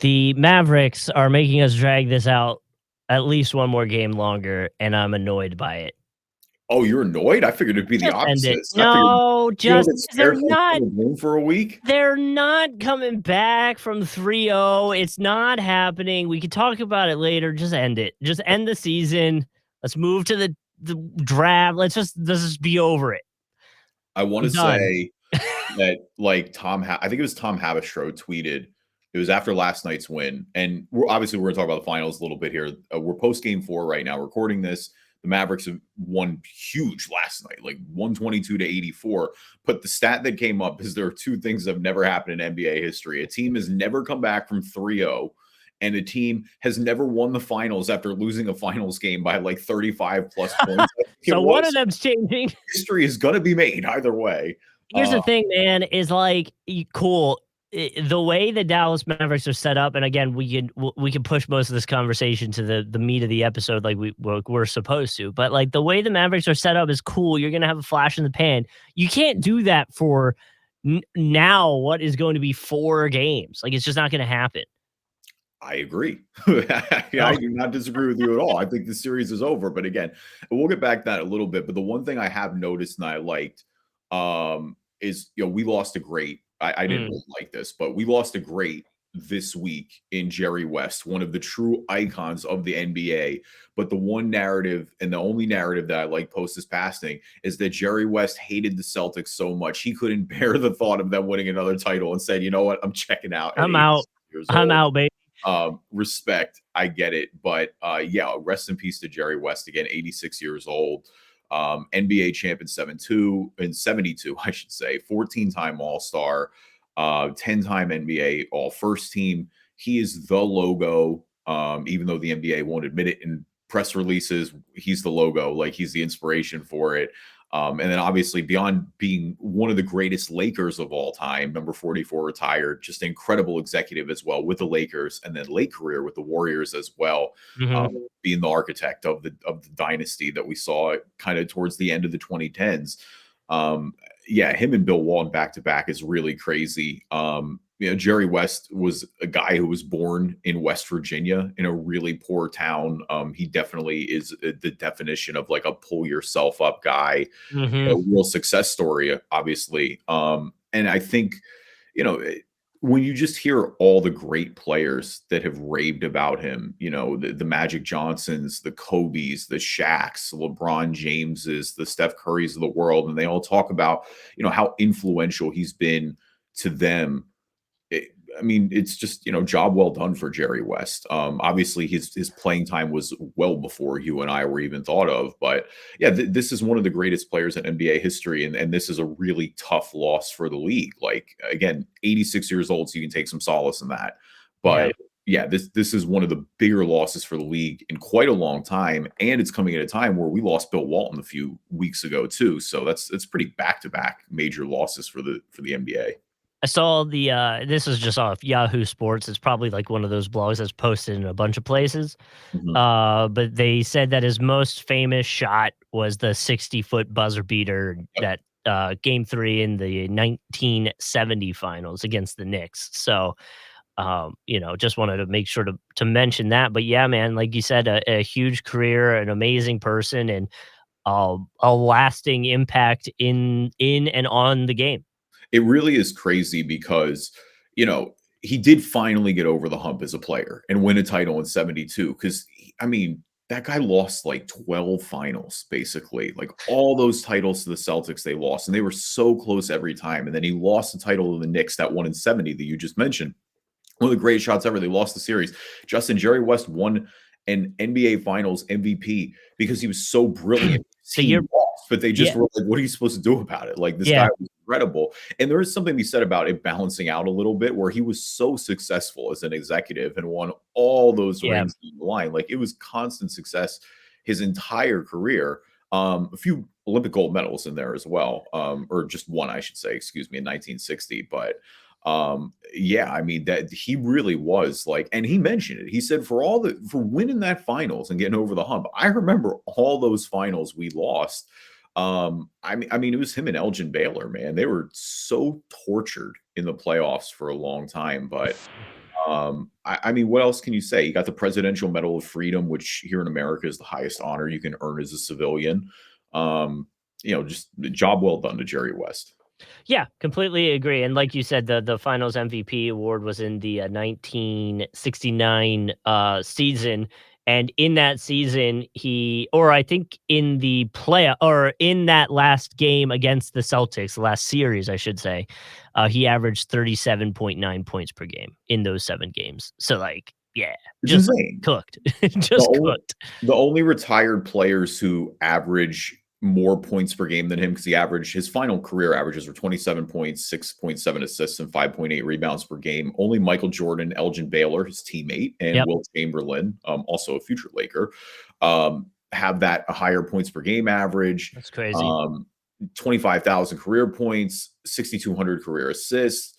The Mavericks are making us drag this out at least one more game longer, and I'm annoyed by it. Oh, you're annoyed? I figured it'd be the Just end it. opposite. I figured No, you don't just get 'cause they're scared not from the room for a week. they're not coming back from 3-0. It's not happening. We could talk about it later. Just end it. Just end the season. Let's move to the draft. Let's just be over it. I want I'm to done. say that like I think it was Tom Habistro tweeted. It was after last night's win, and we're going to talk about the finals a little bit here. We're post game 4 right now, recording this. The Mavericks have won huge last night, like 122-84. But the stat that came up is there are two things that have never happened in NBA history. A team has never come back from 3-0, and a team has never won the finals after losing a finals game by like 35 plus points. So one of them's changing. History is going to be made either way. Here's the thing, man, is like cool. The way the Dallas Mavericks are set up, and again, we can push most of this conversation to the meat of the episode, like we're supposed to. But like the way the Mavericks are set up is cool. You're gonna have a flash in the pan. You can't do that for now. What is going to be 4 games? Like it's just not going to happen. I agree. I do not disagree with you at all. I think the series is over. But again, we'll get back to that a little bit. But the one thing I have noticed and I liked is, we lost a great. I didn't really like this, but we lost a great this week in Jerry West, one of the true icons of the NBA. But the one narrative and the only narrative that I like post this passing is that Jerry West hated the Celtics so much he couldn't bear the thought of them winning another title and said, you know what, I'm checking out. I'm out. I'm out, baby. Respect, I get it, but yeah, rest in peace to Jerry West again, 86 years old, NBA champ in 72, I should say, 14-time All-Star, 10-time NBA All-First Team. He is the logo, even though the NBA won't admit it in press releases. He's the logo, like he's the inspiration for it. And then obviously beyond being one of the greatest Lakers of all time, number 44 retired, just an incredible executive as well with the Lakers, and then late career with the Warriors as well, being the architect of the dynasty that we saw kind of towards the end of the 2010s. Yeah, him and Bill Walton back to back is really crazy. Jerry West was a guy who was born in West Virginia in a really poor town. He definitely is the definition of like a pull yourself up guy, a real success story, obviously. And I think, when you just hear all the great players that have raved about him, the Magic Johnsons, the Kobes, the Shaqs, LeBron Jameses, the Steph Currys of the world, and they all talk about, how influential he's been to them. It's just, job well done for Jerry West. Obviously his playing time was well before you and I were even thought of, but yeah, this is one of the greatest players in NBA history. And this is a really tough loss for the league. Like, again, 86 years old, so you can take some solace in that. But yeah, this is one of the bigger losses for the league in quite a long time. And it's coming at a time where we lost Bill Walton a few weeks ago too. So it's pretty back-to-back major losses for the NBA. I saw this is just off Yahoo Sports. It's probably like one of those blogs that's posted in a bunch of places. But they said that his most famous shot was the 60-foot buzzer beater that game 3 in the 1970 finals against the Knicks. So, just wanted to make sure to mention that. But yeah, man, like you said, a huge career, an amazing person, and a lasting impact in and on the game. It really is crazy because, he did finally get over the hump as a player and win a title in 72. Because, that guy lost like 12 finals, basically. Like all those titles to the Celtics they lost, and they were so close every time. And then he lost the title to the Knicks, that one in 70 that you just mentioned. One of the greatest shots ever. They lost the series. Jerry West won an NBA Finals MVP because he was so brilliant. He lost, but they just were like, what are you supposed to do about it? Like, this guy was incredible. And there is something to be said about it balancing out a little bit, where he was so successful as an executive and won all those rings in the line. Like, it was constant success his entire career. A few Olympic gold medals in there as well, or just one, I should say, excuse me, in 1960. But that he really was like, and he mentioned it. He said for winning that finals and getting over the hump. I remember all those finals we lost. It was him and Elgin Baylor, man. They were so tortured in the playoffs for a long time, but I mean, what else can you say? You got the Presidential Medal of Freedom, which here in America is the highest honor you can earn as a civilian. Just job well done to Jerry West. Yeah, completely agree. And like you said, the Finals MVP award was in the 1969 season. And in that season, I think in the play, or in that last game against the Celtics, the last series, I should say, he averaged 37.9 points per game in those 7 games. So, like, yeah, It's just insane. cooked, just cooked. The only retired players who average more points per game than him, because his final career averages were 27 points, 6.7 assists, and 5.8 rebounds per game. Only Michael Jordan, Elgin Baylor, his teammate, and Wilt Chamberlain, also a future Laker, have a higher points per game average. That's crazy. 25,000 career points, 6,200 career assists.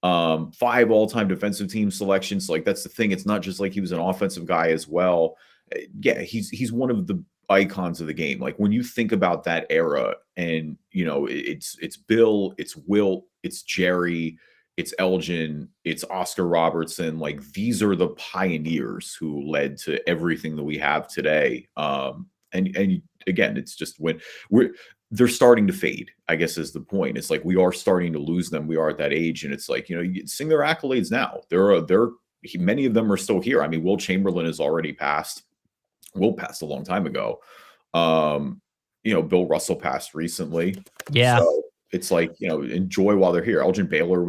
5 all-time defensive team selections. Like, that's the thing. It's not just like he was an offensive guy as well. Yeah, he's one of the icons of the game. Like, when you think about that era, and it's Bill, it's Wilt, it's Jerry, it's Elgin, it's Oscar Robertson. Like, these are the pioneers who led to everything that we have today. And again, it's just when they're starting to fade, I guess, is the point. It's like we are starting to lose them. We are at that age, and it's like, you sing their accolades now. Many of them are still here. I mean, Wilt Chamberlain has already passed. Wilt passed a long time ago. Bill Russell passed recently. Yeah. So it's like, enjoy while they're here. Elgin Baylor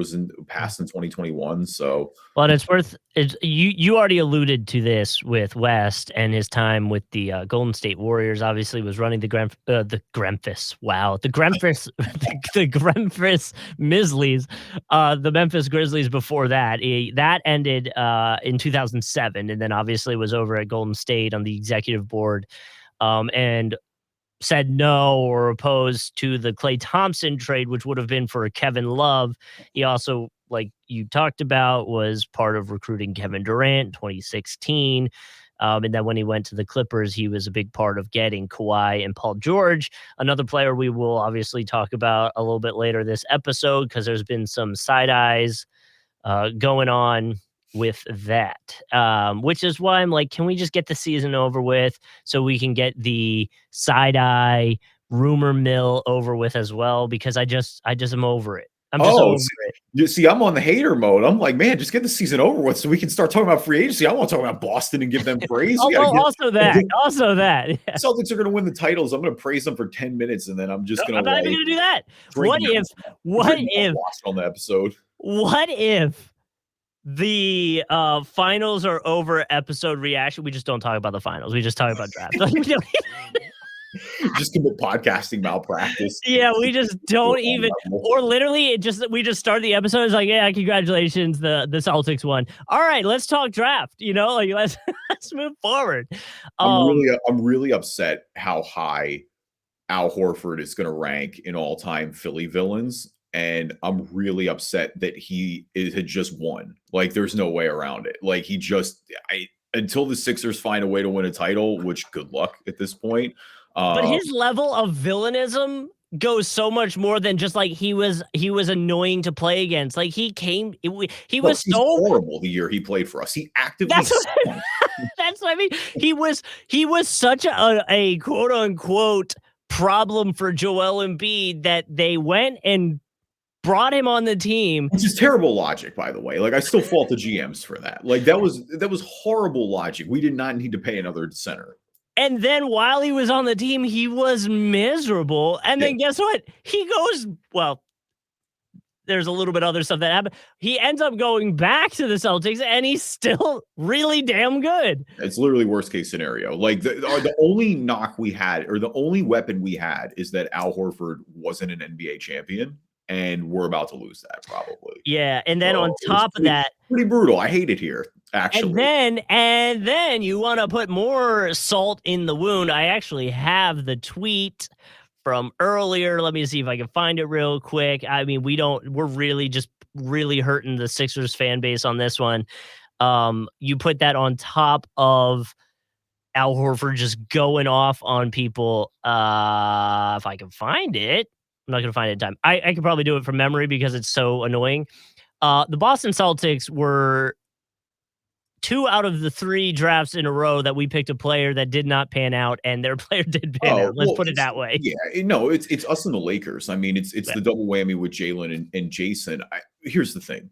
passed in 2021. So, well, and you already alluded to this with West and his time with the Golden State Warriors. Obviously, was running the Memphis. Wow, the Memphis Grizzlies, the Memphis Grizzlies. Before that, that ended in 2007, and then obviously was over at Golden State on the executive board, and said no or opposed to the Klay Thompson trade, which would have been for Kevin Love. He also, like you talked about, was part of recruiting Kevin Durant in 2016. And then when he went to the Clippers, he was a big part of getting Kawhi and Paul George, another player we will obviously talk about a little bit later this episode, because there's been some side eyes going on with that, which is why I'm like, can we just get the season over with so we can get the side eye rumor mill over with as well? Because I just am over it. I'm just over it. You see, I'm on the hater mode. I'm like, man, just get the season over with so we can start talking about free agency. I want to talk about Boston and give them praise. Also that. Yeah. Celtics are going to win the titles. I'm going to praise them for 10 minutes, and then I'm just going to. I'm not even going to do that. What if on the episode? What if the finals are over episode reaction? We just don't talk about the finals. We just talk about draft. Just commit podcasting malpractice. Yeah, we just don't even, or literally we just start the episode. It's like, yeah, congratulations, the Celtics won. All right, let's talk draft. Let's move forward. I'm really upset how high Al Horford is going to rank in all-time Philly villains. And I'm really upset that he had just won. Like, there's no way around it. Like, until the Sixers find a way to win a title, which good luck at this point. But his level of villainism goes so much more than just like he was annoying to play against. Like, he was so horrible the year he played for us. He actively. That's what I mean. He was such a quote unquote problem for Joel Embiid that they went and brought him on the team. Which is terrible logic, by the way. Like, I still fault the GMs for that. Like, that was horrible logic. We did not need to pay another center. And then while he was on the team, he was miserable. And then guess what? He goes, well, there's a little bit other stuff that happened. He ends up going back to the Celtics, and he's still really damn good. It's literally worst case scenario. Like, the only knock we had, or the only weapon we had, is that Al Horford wasn't an NBA champion. And we're about to lose that probably. Yeah, and then on top of that, pretty brutal. I hate it here, actually. And then you want to put more salt in the wound. I actually have the tweet from earlier. Let me see if I can find it real quick. I mean, we're really hurting the Sixers fan base on this one. You put that on top of Al Horford just going off on people. If I can find it. I'm not going to find it in time. I could probably do it from memory because it's so annoying. The Boston Celtics were 2 out of the 3 drafts in a row that we picked a player that did not pan out, and their player did pan Oh, out. Let's well, put it that way. no, it's us and the Lakers. I mean, it's Yeah, the double whammy with Jalen and Jason. Here's the thing.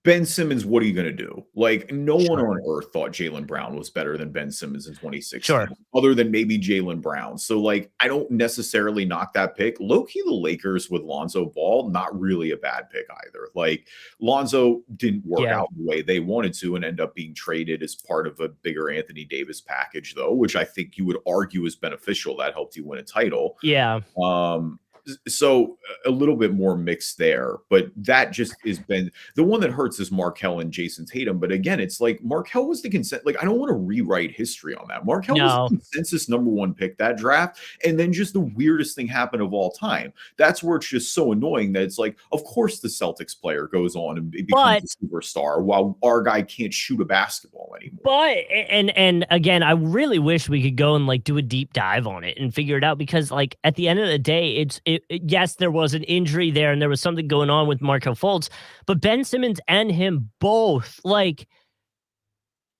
Ben Simmons, what are you gonna do? Like, no one sure, on earth thought Jaylen Brown was better than Ben Simmons in 2016, sure. other than maybe Jaylen Brown. So, like, I don't necessarily knock that pick. Low-key, the Lakers with Lonzo Ball, not really a bad pick either. Like, Lonzo didn't work Yeah, out the way they wanted to and end up being traded as part of a bigger Anthony Davis package, though, which I think you would argue is beneficial. That helped you win a title. yeah. Um, so a little bit more mixed there, but that just has been the one that hurts is Markelle and Jason Tatum. But again, it's like Markelle was the consent. Like, I don't want to rewrite history on that. Markelle was No. the consensus #1 pick that draft. And then just the weirdest thing happened of all time. That's where it's just so annoying that it's like, of course, the Celtics player goes on and becomes a superstar while our guy can't shoot a basketball anymore. But and again, I really wish we could go and like do a deep dive on it and figure it out, because like at the end of the day, yes, there was an injury there and there was something going on with Markelle Fultz, but Ben Simmons and him both, like,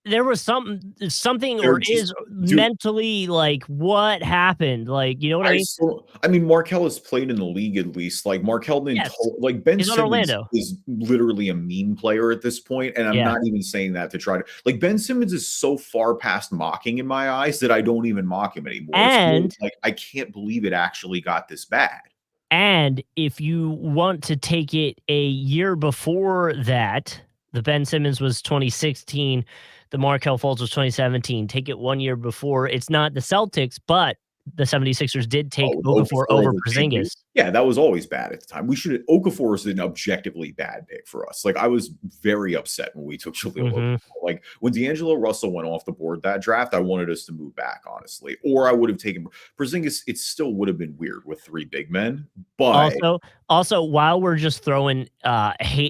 there was something They're or just is dude. mentally, like, what happened? Like, you know what I mean? I mean, Markelle has played in the league at least. Like Markelle didn't Yes, like Ben he's on Simmons Orlando. is literally a meme player at this point, and I'm Yeah, not even saying that to try to like Ben Simmons is so far past mocking in my eyes that I don't even mock him anymore. It's more and like I can't believe it actually got this bad. And if you want to take it a year before that, the Ben Simmons was 2016, the Markelle Fultz was 2017. Take it 1 year before. It's not the Celtics, but the 76ers did take Oh, Okafor Okafor over over J.B.? Porzingis. Yeah, that was always bad at the time. We should Okafor is an objectively bad pick for us. Like, I was very upset when we took Jahlil Okafor. Mhm. Like, when D'Angelo Russell went off the board that draft, I wanted us to move back, honestly. Or I would have taken Porzingis. It still would have been weird with 3 big men, but Also, while we're just throwing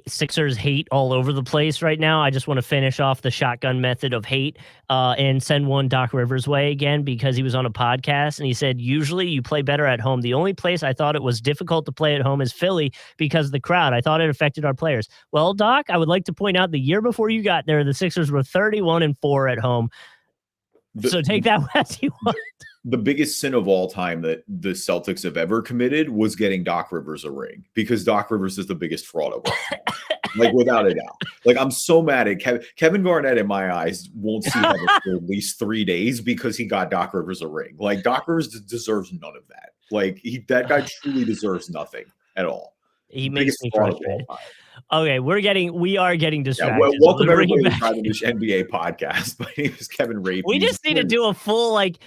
Sixers hate all over the place right now, I just want to finish off the shotgun method of hate and send one Doc Rivers way again, because he was on a podcast and he said, usually you play better at home. The only place I thought it was difficult to play at home is Philly because of the crowd. I thought it affected our players. Well, Doc, I would like to point out the year before you got there, the Sixers were 31-4 at home. the So take that as you want. the biggest sin of all time that the Celtics have ever committed was getting Doc Rivers a ring, because Doc Rivers is the biggest fraud of all time. Like, without a doubt. Like, I'm so mad at Kevin Garnett, in my eyes, won't see heaven for at least 3 days because he got Doc Rivers a ring. Like, Doc Rivers deserves none of that. Like, that guy truly deserves nothing at all. He makes Biggest me fraud of all frustrated. time. Okay, we are getting Yeah, distracted. So welcome let's bring everybody it to back. Driving This NBA podcast. My name is Kevin Rafuse. We just need to do a full, like,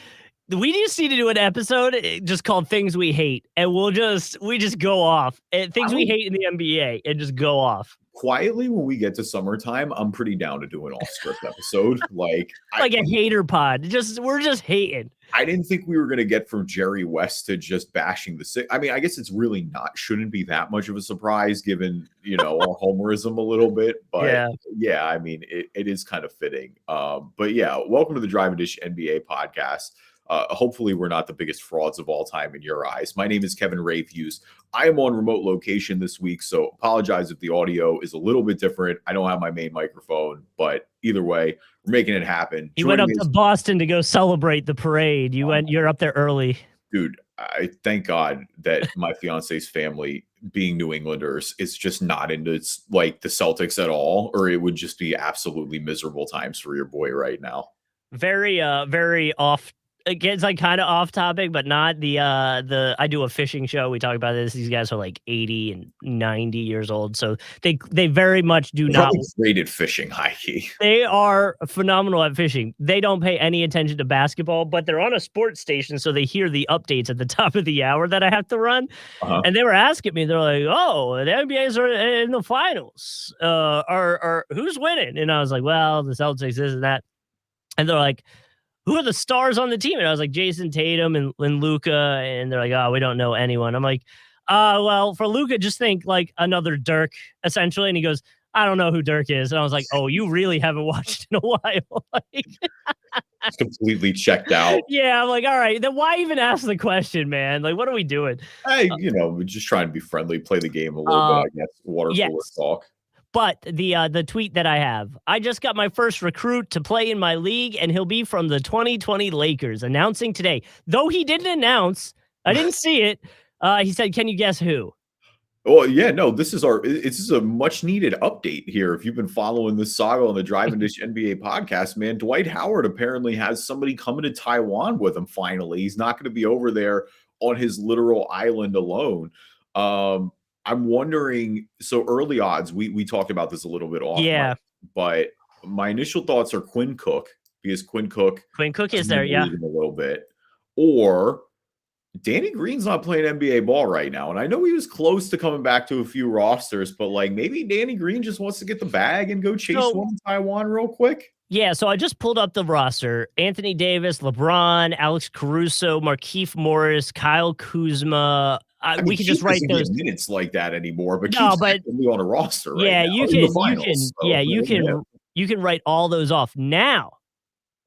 we just need to do an episode just called "Things We Hate," and we just go off. Things we hate in the NBA, and just go off. Quietly, when we get to summertime, I'm pretty down to do an off-script episode. Like, Like a hater pod. We're just hating. I didn't think we were going to get from Jerry West to just bashing the Sixers. I mean, I guess it's really shouldn't be that much of a surprise given, our homerism a little bit. But yeah, I mean, it is kind of fitting. But yeah, welcome to the Drive and Dish NBA podcast. Hopefully we're not the biggest frauds of all time in your eyes. My name is Kevin Rafuse. I am on remote location this week, so apologize if the audio is a little bit different. I don't have my main microphone, but either way, we're making it happen. You went up to Boston to go celebrate the parade. You're up there early. Dude, I thank God that my fiance's family, being New Englanders, is just not into like the Celtics at all, or it would just be absolutely miserable times for your boy right now. Very off. It's like kind of off topic, but not I do a fishing show. We talk about this. These guys are like 80 and 90 years old. So they very much do not great at fishing, high key. They are phenomenal at fishing. They don't pay any attention to basketball, but they're on a sports station, so they hear the updates at the top of the hour that I have to run. And they were asking me, they're like, "Oh, the NBA's are in the finals. Are who's winning?" And I was like, "Well, the Celtics, this and that." And they're like, "Who are the stars on the team?" And I was like, Jason Tatum and Luka. And they're like, "Oh, we don't know anyone." I'm like, well, for Luka, just think like another Dirk, essentially. And he goes, "I don't know who Dirk is." And I was like, "Oh, you really haven't watched in a while." Like, it's completely checked out. Yeah, I'm like, all right, then why even ask the question, man? Like, what are we doing? Hey, we're just trying to be friendly, play the game a little bit, I guess. Water cooler talk. But the tweet that I have, I just got my first recruit to play in my league, and he'll be from the 2020 Lakers, announcing today. Though he didn't announce, I didn't see it. He said, "Can you guess who?" Well, yeah, no, this is a much needed update here. If you've been following this saga on the Drive and Dish NBA podcast, man, Dwight Howard apparently has somebody coming to Taiwan with him finally. He's not going to be over there on his literal island alone. I'm wondering, so early odds, we talked about this a little bit off mic, but my initial thoughts are Quinn Cook, because Quinn Cook is there, yeah. A little bit. Or Danny Green's not playing NBA ball right now. And I know he was close to coming back to a few rosters, but like maybe Danny Green just wants to get the bag and go chase one in Taiwan real quick. Yeah, so I just pulled up the roster. Anthony Davis, LeBron, Alex Caruso, Markieff Morris, Kyle Kuzma. We can just write those minutes like that anymore, but no, but on a roster. Right yeah, now, you can write all those off. Now,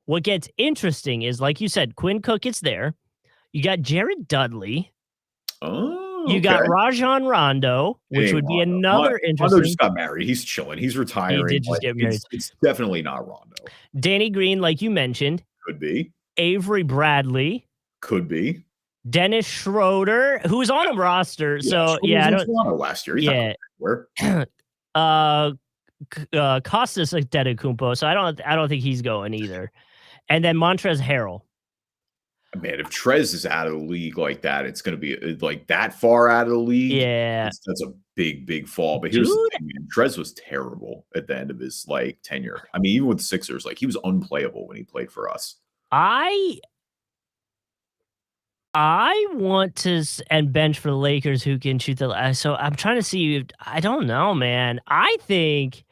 what gets interesting is, like you said, Quinn Cook is there. You got Jared Dudley. Oh, you got Rajon Rondo, which would be another interesting. Rondo just got married. He's chilling. He's retiring. He did just get married. It's definitely not Rondo. Danny Green, like you mentioned, could be. Avery Bradley could be. Dennis Schroeder, who's on a roster. So yeah, I don't. Toronto last year. He's Kostas Antetokounmpo. So I don't think he's going either. And then Montrezl Harrell. Man, if Trez is out of the league like that, it's going to be like that far out of the league. Yeah, that's a big fall. But here's the thing, man. Trez was terrible at the end of his tenure. I mean, even with the Sixers, he was unplayable when he played for us. I want to bench for the Lakers who can shoot the. So I'm trying to see. I don't know, man. I think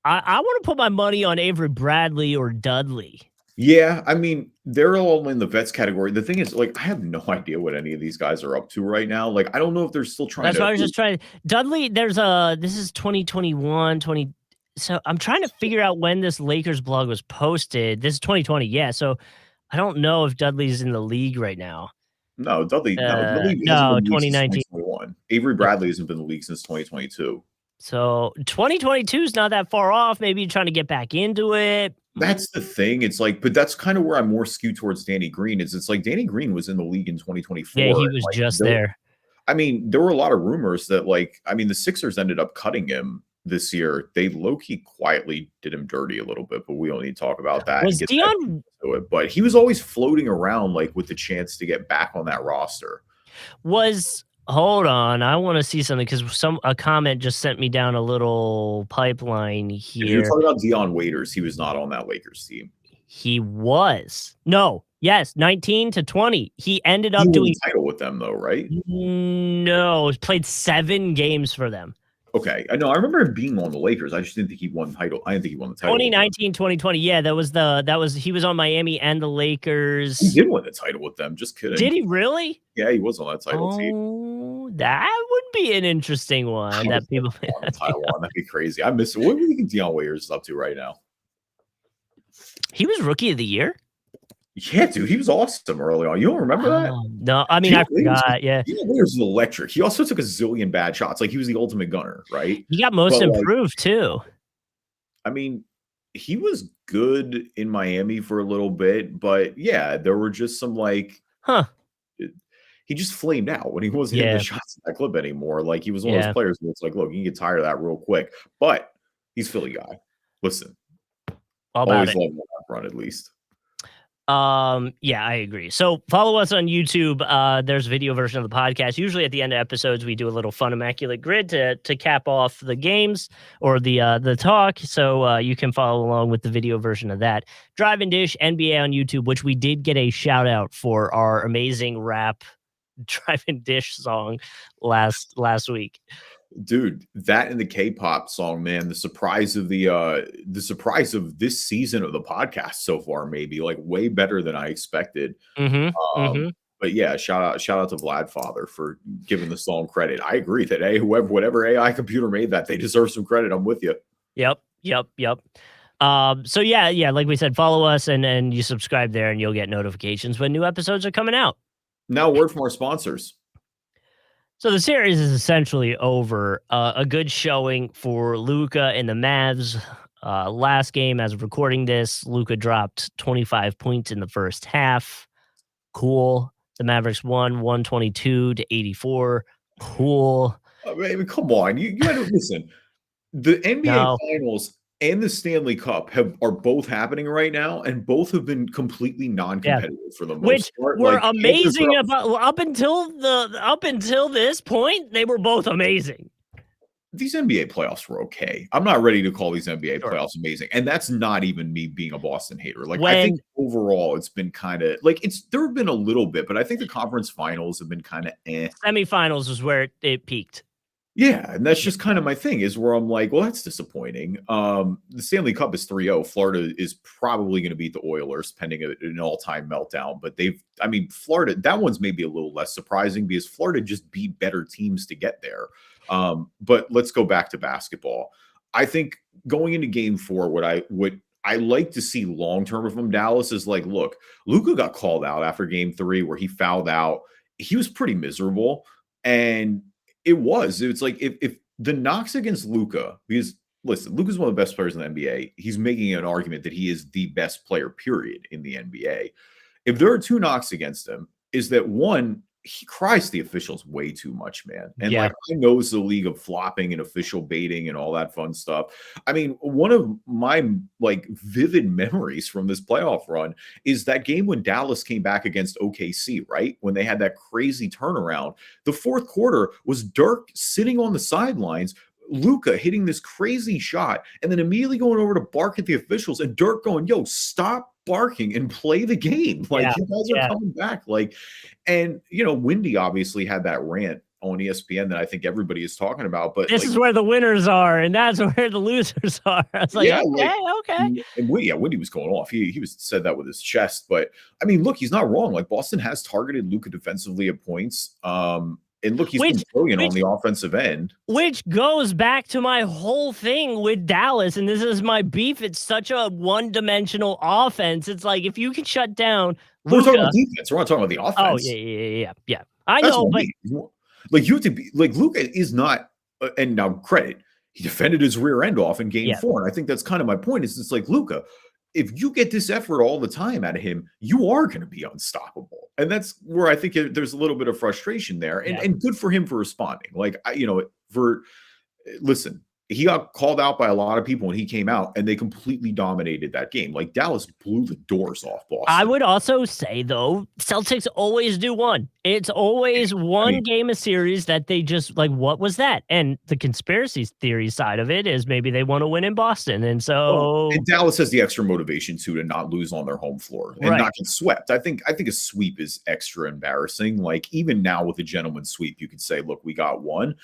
I want to put my money on Avery Bradley or Dudley. Yeah, I mean, they're all in the vets category. The thing is, I have no idea what any of these guys are up to right now. I don't know if they're still trying. That's why I was just trying. Dudley, this is 2021, 20. So I'm trying to figure out when this Lakers blog was posted. This is 2020, yeah. So I don't know if Dudley's in the league right now. No, Dudley. No, 2019. Avery Bradley hasn't been in the league since 2022. So 2022 is not that far off. Maybe you're trying to get back into it. That's the thing. It's but that's kind of where I'm more skewed towards Danny Green. It's Danny Green was in the league in 2024. Yeah, he was just there. I mean, there were a lot of rumors that the Sixers ended up cutting him this year. They low-key quietly did him dirty a little bit, but we don't need to talk about that. Was Dion to it? But he was always floating around with the chance to get back on that roster. Hold on, I want to see something because a comment just sent me down a little pipeline here. You're talking about Dion Waiters. He was not on that Lakers team. He was. No. Yes, 19 to 20. He ended up doing the title with them though, right? No, played 7 games for them. Okay. I know. I remember him being on the Lakers. I just didn't think he won the title. I didn't think he won the title. 2019, 2020. Yeah, he was on Miami and the Lakers. He did win the title with them. Just kidding. Did he really? Yeah, he was on that title team. That would be an interesting one. That people on Taiwan. That'd be crazy. I miss it. What do you think Dion Waiters is up to right now? He was rookie of the year. Yeah, dude, he was awesome early on. You don't remember that? No, I mean, I forgot. Yeah, Dion Waiters was electric. He also took a zillion bad shots. He was the ultimate gunner, right? He got most improved too. I mean, he was good in Miami for a little bit, but yeah, there were just some he just flamed out when he wasn't hitting the shots in that clip anymore. He was one of those players where it's look, you can get tired of that real quick. But he's Philly guy. Listen, always love him on that front at least. Yeah, I agree. So follow us on YouTube. There's a video version of the podcast. Usually at the end of episodes, we do a little fun Immaculate Grid to cap off the games or the talk. So you can follow along with the video version of that. Drive and Dish NBA on YouTube, which we did get a shout out for our amazing rap Drive and Dish song last week. Dude, that and the K-pop song, man, the surprise of this season of the podcast so far, maybe way better than I expected. But yeah, shout out to Vlad Father for giving the song credit. I agree that whatever AI computer made that, they deserve some credit. I'm with you. Yep. So yeah, like we said, follow us and you subscribe there, and you'll get notifications when new episodes are coming out. Now, a word from our sponsors. So the series is essentially over. A good showing for Luka and the Mavs. Last game, as of recording this, Luka dropped 25 points in the first half. Cool. The Mavericks won 122 to 84. Cool. I mean, come on, you had to listen. The NBA No. Finals and the Stanley Cup are both happening right now, and both have been completely Yeah. non-competitive for the Which most part. were Like, chances are amazing about up until this point, they were both amazing. these NBA playoffs were okay. I'm not ready to call these NBA Sure. playoffs amazing, and that's not even me being a Boston hater. Like, I think When overall it's been kinda like, there have been a little bit, but I think the conference finals have been kinda eh. semifinals was where it peaked. Yeah, and that's Yeah. just kind of my thing is where I'm like, well, that's disappointing. The Stanley Cup is 3-0. Florida is probably going to beat the Oilers pending an all-time meltdown, but I mean, Florida, that one's maybe a little less surprising because Florida just beat better teams to get there. But let's go back to basketball. I think going into game 4, what I like to see long-term from Dallas is like, look, Luka got called out after game 3 where he fouled out. He was pretty miserable. And it's like if the knocks against Luka, because listen, Luka's one of the best players in the NBA. He's making an argument that he is the best player, period, in the NBA. If there are two knocks against him, is that one, he cries to the officials way too much, man. And Yeah. like, I know it's the league of flopping and official baiting and all that fun stuff. I mean, one of my like vivid memories from this playoff run is that game when Dallas came back against OKC, right? When they had that crazy turnaround. The fourth quarter was Dirk sitting on the sidelines, Luka hitting this crazy shot, and then immediately going over to bark at the officials, and Dirk going, "Yo, stop barking and play the game. Like, Yeah. you guys are Yeah. coming back." Like, and Wendy obviously had that rant on ESPN that I think everybody is talking about. But This like, is where the winners are, and that's where the losers are. I was like, yeah, like, okay, okay. and Wendy was going off. He was said that with his chest. But I mean, look, he's not wrong. Like, Boston has targeted Luka defensively at points. And look, he's been Which brilliant on which the offensive end. which goes back to my whole thing with Dallas, and this is my beef. It's such a one-dimensional offense. It's like if you can shut down We're talking about Luka. defense. We're not talking about the Oh, yeah, offense. yeah, yeah, yeah, yeah. I That's know, what I but mean. Like, you have to be like, Luka is not, and now credit, he defended his rear end off in game yeah, 4. And I think that's kind of my point. Is it's like, Luka, if you get this effort all the time out of him, you are going to be unstoppable. And that's where I think there's a little bit of frustration there. And yeah. and good for him for responding. Like, for listen, he got called out by a lot of people when he came out, and they completely dominated that game. Like, Dallas blew the doors off I Boston. would also say, though, Celtics always do one. It's always I one mean, game a series that they just like, what was that? And the conspiracy theory side of it is maybe they want to win in Boston. And well, so, and Dallas has the extra motivation too to not lose on their home floor and right. not get swept. I think a sweep is extra embarrassing. Like, even now with a gentleman's sweep, you could say, "Look, we got one."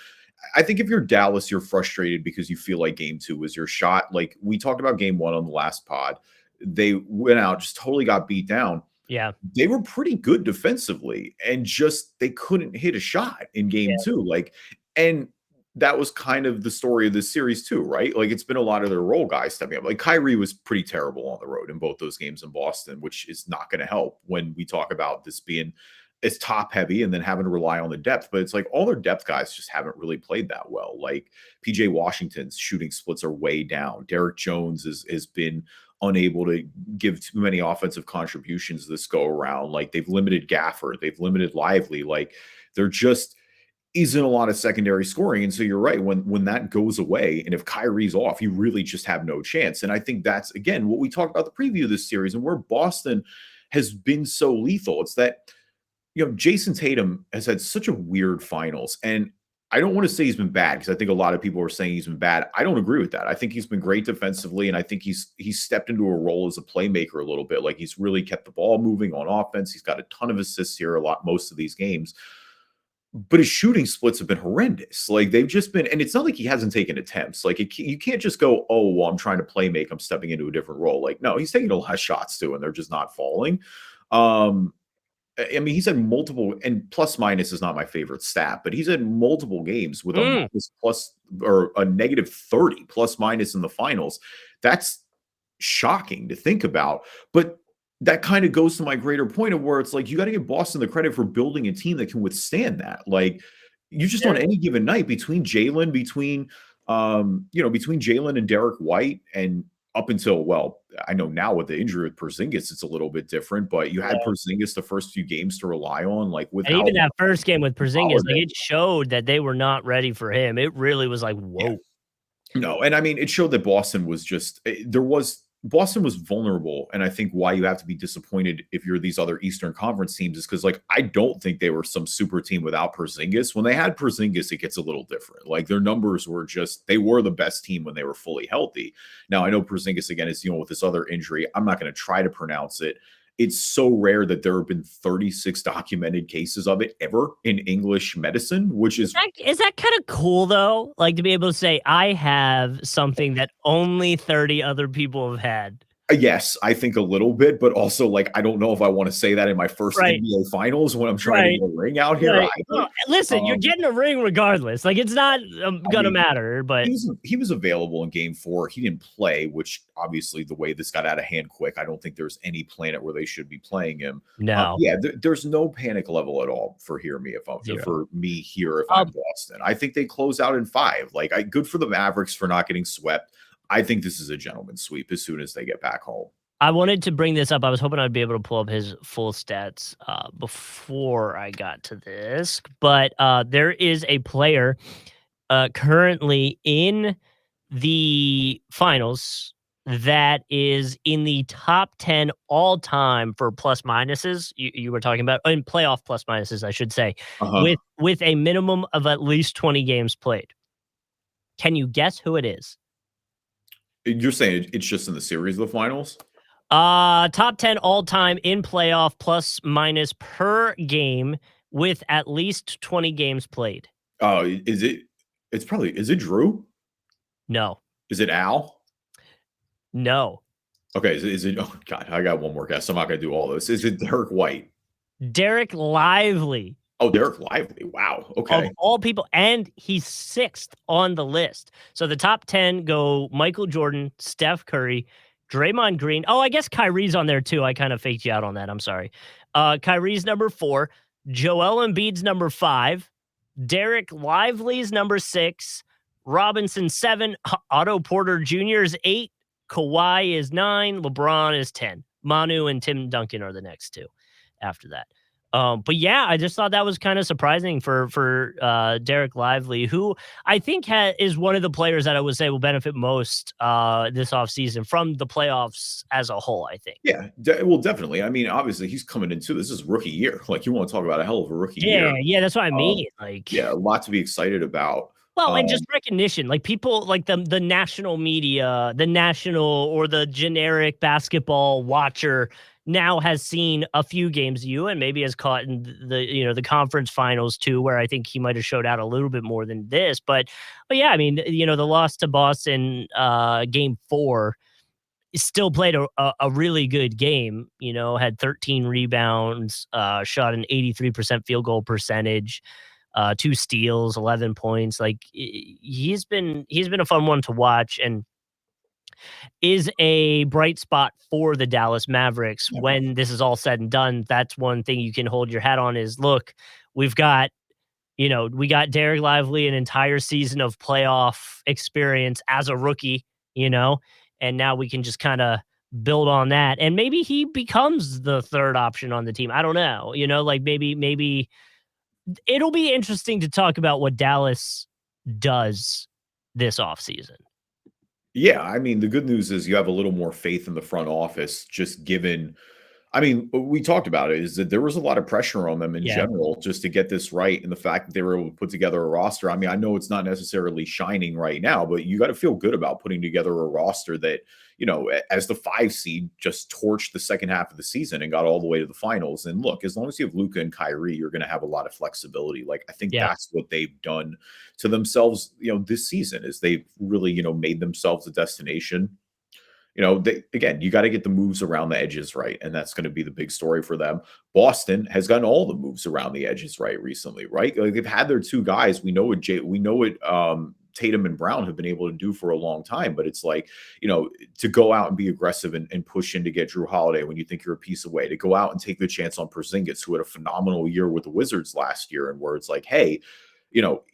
I think if you're Dallas, you're frustrated because you feel like game 2 was your shot. Like, we talked about game 1 on the last pod. They went out, just totally got beat down. Yeah. They were pretty good defensively and just they couldn't hit a shot in game Yeah. 2. Like, and that was kind of the story of this series too, right? Like, it's been a lot of their role guys stepping up. Like, Kyrie was pretty terrible on the road in both those games in Boston, which is not going to help when we talk about this being it's top heavy and then having to rely on the depth. But it's like all their depth guys just haven't really played that well. Like, PJ Washington's shooting splits are way down. Derek Jones has been unable to give too many offensive contributions this go around. Like, they've limited Gafford, they've limited Lively. Like, there just isn't a lot of secondary scoring. And so you're right, when that goes away, and if Kyrie's off, you really just have no chance. And I think that's again what we talked about the preview of this series and where Boston has been so lethal. It's that Jason Tatum has had such a weird finals. And I don't want to say he's been bad because I think a lot of people are saying he's been bad. I don't agree with that. I think he's been great defensively, and I think he's stepped into a role as a playmaker a little bit. Like, he's really kept the ball moving on offense. He's got a ton of assists here, most of these games. But his shooting splits have been horrendous. Like, they've just been, and it's not like he hasn't taken attempts. Like, you can't just go, "Oh, well, I'm trying to play make. I'm stepping into a different role." Like, no, he's taking a lot of shots too, and they're just not falling. I mean, he's had multiple, and plus minus is not my favorite stat, but he's had multiple games with a minus plus or a negative 30 plus minus in the finals. That's shocking to think about. But that kind of goes to my greater point of where it's like, you got to give Boston the credit for building a team that can withstand that. Like, You just on any given night between Jalen, between Jalen and Derek White, and up until, well, I know now with the injury with Porzingis, it's a little bit different, but you had Porzingis the first few games to rely on, like and even that first game with Porzingis, like Holiday. it showed that they were not ready for him. It really was like, whoa. Yeah. No, and I mean, it showed that Boston was just Boston was vulnerable, and I think why you have to be disappointed if you're these other Eastern Conference teams is because, like, I don't think they were some super team without Porzingis. When they had Porzingis, it gets a little different. Like, their numbers were they were the best team when they were fully healthy. Now, I know Porzingis, again, is dealing with this other injury. I'm not going to try to pronounce it. It's so rare that there have been 36 documented cases of it ever in English medicine, which is that kind of cool though? Like to be able to say, I have something that only 30 other people have had. Yes, I think a little bit, but also, like, I don't know if I want to say that in my first NBA finals when I'm trying to get a ring out here. Well, listen, you're getting a ring regardless. Like, it's not gonna matter, but he was available in game 4. He didn't play, which obviously the way this got out of hand quick, I don't think there's any planet where they should be playing him. No. There's no panic level at all for me here if I'm Boston. I think they close out in 5. Like, good for the Mavericks for not getting swept. I think this is a gentleman's sweep as soon as they get back home. I wanted to bring this up. I was hoping I'd be able to pull up his full stats before I got to this, but there is a player currently in the finals that is in the top 10 all time for plus minuses. You were talking about in playoff plus minuses, I should say, with a minimum of at least 20 games played. Can you guess who it is? You're saying it's just in the series of the finals? Top 10 all time in playoff plus minus per game with at least 20 games played. Oh, is it Drew? No. Is it Al? No. Okay, is it oh god, I got one more guess. I'm not gonna do all this. Is it Derek White? Derek Lively. Oh, Derek Lively. Wow. Okay. Of all people, and he's 6th on the list. So the top 10 go Michael Jordan, Steph Curry, Draymond Green. Oh, I guess Kyrie's on there too. I kind of faked you out on that. I'm sorry. Kyrie's number 4, Joel Embiid's number 5, Derek Lively's number 6, Robinson 7, Otto Porter Jr. is 8, Kawhi is 9, LeBron is 10. Manu and Tim Duncan are the next 2 after that. But yeah, I just thought that was kind of surprising for Derek Lively, who I think is one of the players that I would say will benefit most this offseason from the playoffs as a whole, I think. Yeah, well, definitely. I mean, obviously, he's coming into this is rookie year. Like, you want to talk about a hell of a rookie year. Yeah, that's what I mean. Yeah, a lot to be excited about. Well, and just recognition, like people like the national media, the national or the generic basketball watcher now has seen a few games and maybe has caught in the conference finals too, where I think he might have showed out a little bit more than this. But yeah, I mean, the loss to Boston game 4 still played a really good game, had 13 rebounds, shot an 83% field goal percentage, 2 steals, 11 points. Like he's been a fun one to watch and is a bright spot for the Dallas Mavericks. When this is all said and done, that's one thing you can hold your hat on is, look, we got Derek Lively, an entire season of playoff experience as a rookie, and now we can just kind of build on that. And maybe he becomes the third option on the team. I don't know, like maybe it'll be interesting to talk about what Dallas does this offseason. Yeah, I mean, the good news is you have a little more faith in the front office, just given. I mean, we talked about it, is that there was a lot of pressure on them in general just to get this right. And the fact that they were able to put together a roster. I mean, I know it's not necessarily shining right now, but you got to feel good about putting together a roster that, as the 5 seed, just torched the second half of the season and got all the way to the finals. And look, as long as you have Luka and Kyrie, you're going to have a lot of flexibility. Like, I think that's what they've done to themselves, this season, is they've really, made themselves a destination. Again, you got to get the moves around the edges right, and that's going to be the big story for them. Boston has gotten all the moves around the edges right recently, right? Like, they've had their 2 guys. We know what Tatum and Brown have been able to do for a long time, but it's like, to go out and be aggressive and push in to get Drew Holiday when you think you're a piece away, to go out and take the chance on Porzingis, who had a phenomenal year with the Wizards last year, and where it's like, hey,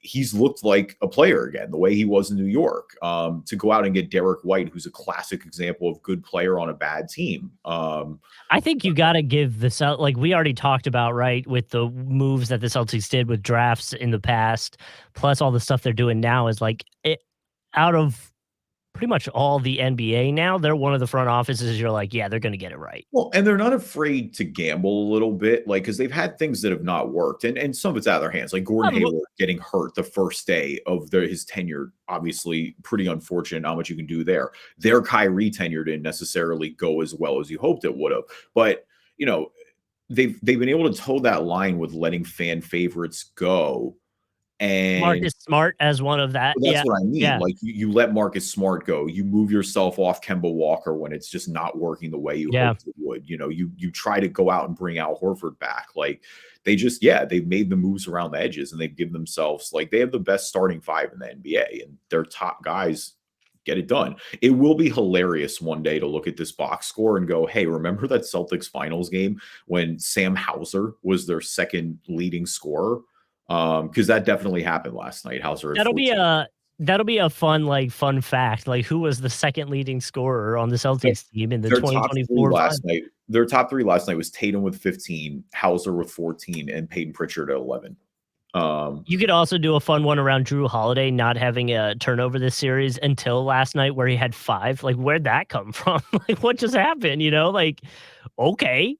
he's looked like a player again, the way he was in New York. To go out and get Derek White, who's a classic example of good player on a bad team. I think you got to give the like we already talked about, right, with the moves that the Celtics did with drafts in the past, plus all the stuff they're doing now is like out of pretty much all the NBA now, they're one of the front offices you're like, yeah, they're going to get it right. Well, and they're not afraid to gamble a little bit, like, because they've had things that have not worked, and some of it's out of their hands, like Gordon Hayward getting hurt the first day of his tenure, obviously pretty unfortunate, not much you can do there. Their Kyrie tenure didn't necessarily go as well as you hoped it would have, but, they've been able to toe that line with letting fan favorites go. And Marcus Smart as one of that. that's Yeah. what I mean. Yeah. Like you let Marcus Smart go. You move yourself off Kemba Walker when it's just not working the way you hoped it would. You try to go out and bring Al Horford back. Like they've made the moves around the edges and they've given themselves, like, they have the best starting five in the NBA and their top guys get it done. It will be hilarious one day to look at this box score and go, hey, remember that Celtics finals game when Sam Hauser was their second leading scorer? Because that definitely happened last night. Hauser. That'll be a fun fact. Like, who was the second leading scorer on the Celtics team in the 2024 last night? Their top three last night was Tatum with 15, Hauser with 14, and Peyton Pritchard at 11. You could also do a fun one around Drew Holiday not having a turnover this series until last night, where he had 5. Like, where'd that come from? Like, what just happened? Like, okay,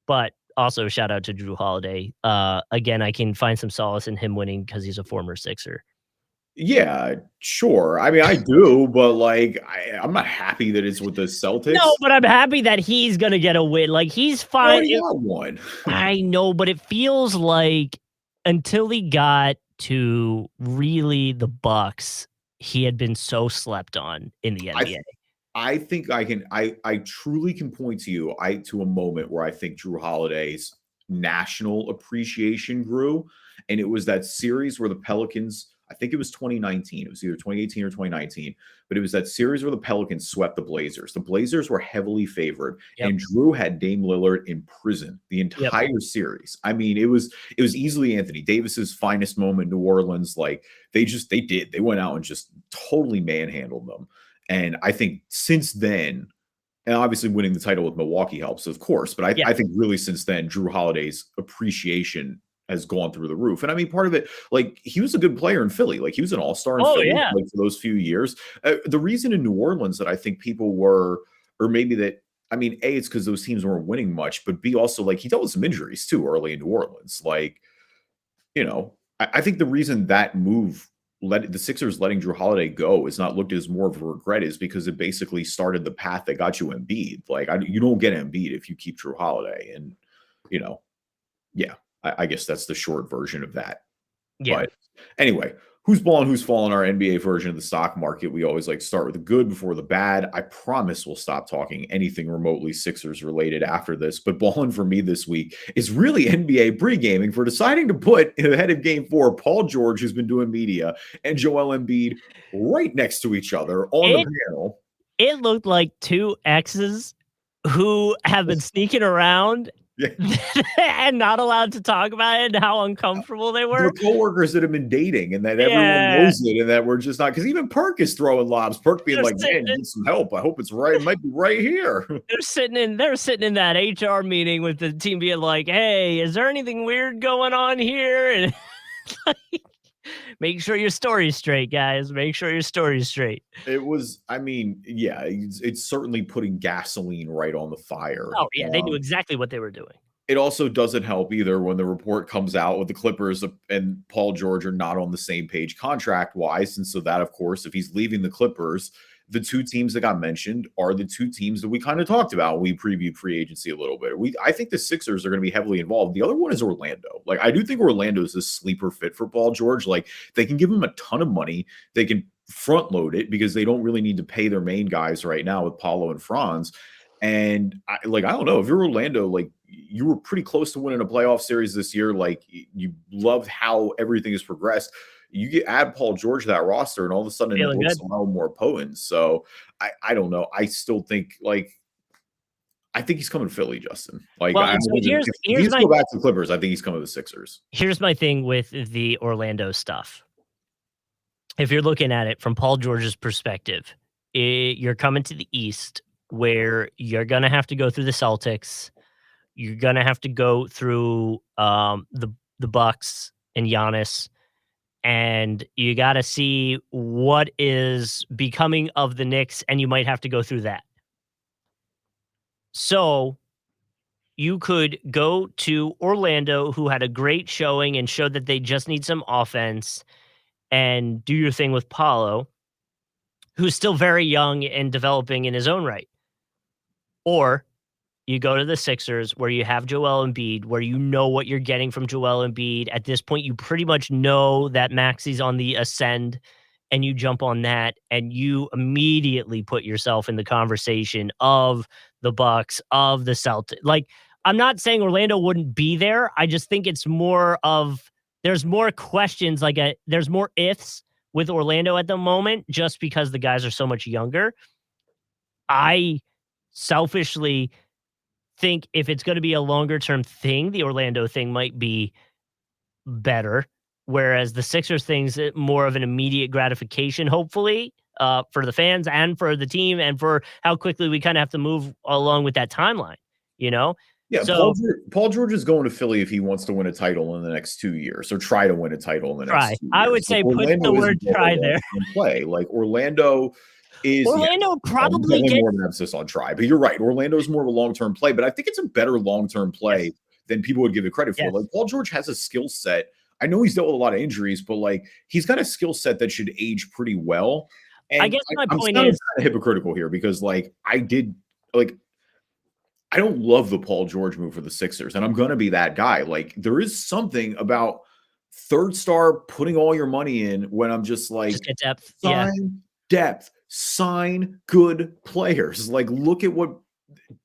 but. Also, shout out to Drew Holiday. Again, I can find some solace in him winning because he's a former Sixer. Yeah, sure. I mean, I do, but like, I'm not happy that it's with the Celtics. No, but I'm happy that he's gonna get a win. Like, he's fine. He got one. I know, but it feels like until he got to really the Bucks, he had been so slept on in the NBA. I think I truly can point to you to a moment where I think Drew Holiday's national appreciation grew. And it was that series where the Pelicans, I think it was 2019. It was either 2018 or 2019, but it was that series where the Pelicans swept the Blazers. The Blazers were heavily favored, and Drew had Dame Lillard in prison the entire series. I mean, it was easily Anthony Davis's finest moment in New Orleans. Like, they went out and just totally manhandled them. And I think since then, and obviously winning the title with Milwaukee helps, of course, but I think really since then, Drew Holiday's appreciation has gone through the roof. And I mean, part of it, like, he was a good player in Philly. Like, he was an all-star in Philly like, for those few years. The reason in New Orleans that I think people were, or maybe that, I mean, A, it's because those teams weren't winning much, but B, also, like, he dealt with some injuries too early in New Orleans. Like, I think the reason that move the Sixers letting Drew Holiday go is not looked as more of a regret is because it basically started the path that got you Embiid. Like, you don't get Embiid if you keep Drew Holiday. And, I guess that's the short version of that. Yeah. But anyway, who's balling, who's falling, our NBA version of the stock market. We always like to start with the good before the bad. I promise we'll stop talking anything remotely Sixers related after this. But balling for me this week is really NBA pre-gaming for deciding to put ahead of Game 4 Paul George, who's been doing media, and Joel Embiid right next to each other on the panel. It looked like two exes who have been sneaking around and not allowed to talk about it and how uncomfortable they were. They're coworkers that have been dating and that everyone knows it and that we're just not, because even Perk is throwing lobs. Perk being like, man, need some help. I hope it's right. It might be right here. They're sitting in that HR meeting with the team being like, hey, is there anything weird going on here? And like, make sure your story's straight, guys. Make sure your story's straight. It was, I mean, yeah, it's certainly putting gasoline right on the fire. Oh, yeah, they knew exactly what they were doing. It also doesn't help either when the report comes out with the Clippers and Paul George are not on the same page contract-wise. And so that, of course, if he's leaving the Clippers, the two teams that got mentioned are the two teams that we kind of talked about when we previewed free agency a little bit. I think the Sixers are going to be heavily involved. The other one is Orlando. Like, I do think Orlando is a sleeper fit for Paul George. Like, they can give him a ton of money. They can front load it because they don't really need to pay their main guys right now with Paulo and Franz. And I don't know, if you're Orlando, like, you were pretty close to winning a playoff series this year. Like, you loved how everything has progressed. You add Paul George to that roster, and all of a sudden it looks a little more potent. So I don't know. I still think, like, I think he's coming to Philly, Justin. Like, Well, so if he's go back to the Clippers, I think he's coming to the Sixers. Here's my thing with the Orlando stuff. If you're looking at it from Paul George's perspective, you're coming to the East where you're going to have to go through the Celtics. You're going to have to go through the Bucks and Giannis, and you got to see what is becoming of the Knicks, and you might have to go through that. So you could go to Orlando, who had a great showing and showed that they just need some offense, and do your thing with Paolo, who's still very young and developing in his own right. Or you go to the Sixers, where you have Joel Embiid, where you know what you're getting from Joel Embiid. At this point, you pretty much know that Maxi's on the ascend, and you jump on that, and you immediately put yourself in the conversation of the Bucks, of the Celtics. Like, I'm not saying Orlando wouldn't be there. I just think it's more of there's more questions, there's more ifs with Orlando at the moment, just because the guys are so much younger. I selfishly think if it's going to be a longer term thing, the Orlando thing might be better. Whereas the Sixers thing's more of an immediate gratification, hopefully, for the fans and for the team and for how quickly we kind of have to move along with that timeline, you know? Yeah, so, Paul George is going to Philly if he wants to win a title in the next 2 years, or try to win a title in the next 2 years. I would say put the word try there. Play. Like, Orlando probably get more of an emphasis on try, but you're right. Orlando is more of a long-term play, but I think it's a better long-term play than people would give it credit for. Like, Paul George has a skill set. I know he's dealt with a lot of injuries, but like, he's got a skill set that should age pretty well. And I guess my point is kind of hypocritical here, because like I don't love the Paul George move for the Sixers, and I'm going to be that guy. Like, there is something about third star putting all your money in when I'm just like, just get depth. Depth, sign good players. Like,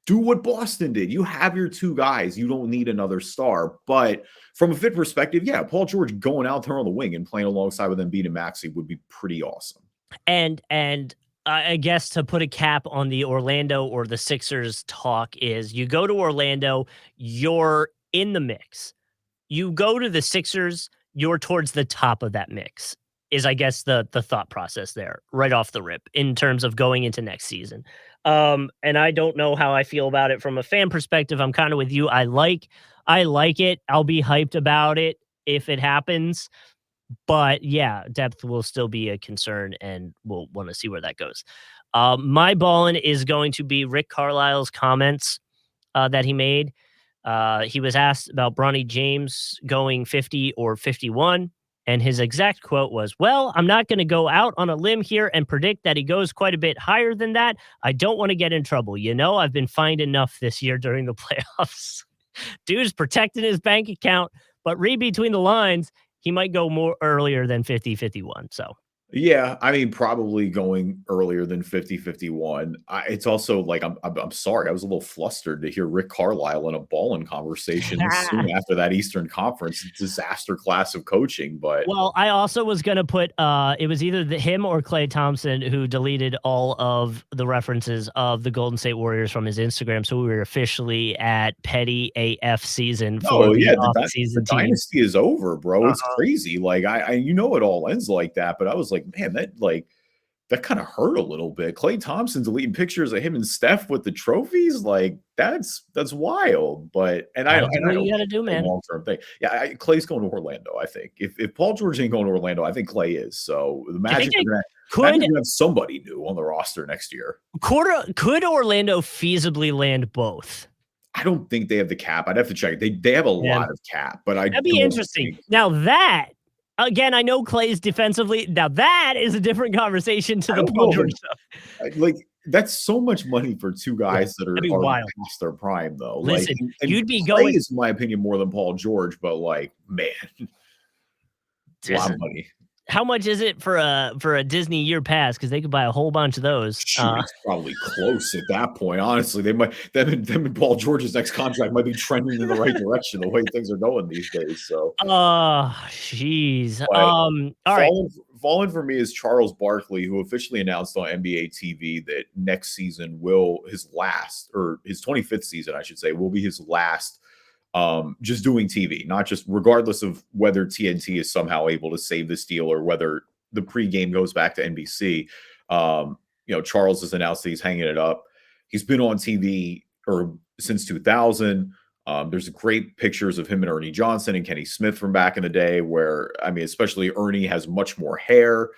do what Boston did. You have your two guys. You don't need another star. But from a fit perspective, yeah, Paul George going out there on the wing and playing alongside with Embiid and Maxey would be pretty awesome. And I guess to put a cap on the Orlando or the Sixers talk is you go to Orlando, you're in the mix. You go to the Sixers, you're towards the top of that mix, is I guess the thought process there right off the rip in terms of going into next season. And I don't know how I feel about it from a fan perspective. I'm kind of with you. I like it. I'll be hyped about it if it happens. But yeah, depth will still be a concern, and we'll want to see where that goes. My Ballin is going to be Rick Carlisle's comments that he made. He was asked about Bronny James going 50 or 51, and his exact quote was, "Well, I'm not going to go out on a limb here and predict that he goes quite a bit higher than that. I don't want to get in trouble. You know, I've been fined enough this year during the playoffs." Dude's protecting his bank account, but read between the lines, he might go more earlier than 50, 51. So, yeah, I mean, probably going earlier than 50, 51. It's also like, I'm sorry. I was a little flustered to hear Rick Carlisle in a Ballin conversation soon after that Eastern Conference disaster class of coaching. But well, I also was going to put, it was either him or Klay Thompson who deleted all of the references of the Golden State Warriors from his Instagram. So we were officially at petty AF season for the dynasty is over, bro. It's crazy. Like, it all ends like that, but I was like, man, that kind of hurt a little bit. Klay Thompson deleting pictures of him and Steph with the trophies, like that's wild. But I don't you got to do, man. Long-term thing. Yeah, Klay's going to Orlando. I think if Paul George ain't going to Orlando, I think Klay is. So the Magic could have somebody new on the roster next year. Could Orlando feasibly land both? I don't think they have the cap. I'd have to check. They have a lot of cap, but that'd be interesting. Now that. Again, I know Klay's defensively. Now that is a different conversation to the Paul George stuff. Like, that's so much money for two guys that are past their prime, though. Listen, like, you'd be Klay going. Is, in my opinion, more than Paul George, but like, man, a lot of money. How much is it for a Disney year pass? Because they could buy a whole bunch of those. It's probably close at that point. Honestly, them and Paul George's next contract might be trending in the right direction the way things are going these days. So, jeez. All right. Fallin for me is Charles Barkley, who officially announced on NBA TV that next season his 25th season, I should say, will be his last just doing TV, not just regardless of whether TNT is somehow able to save this deal or whether the pregame goes back to NBC. Charles has announced that he's hanging it up. He's been on TV since 2000. There's great pictures of him and Ernie Johnson and Kenny Smith from back in the day where, especially Ernie has much more hair.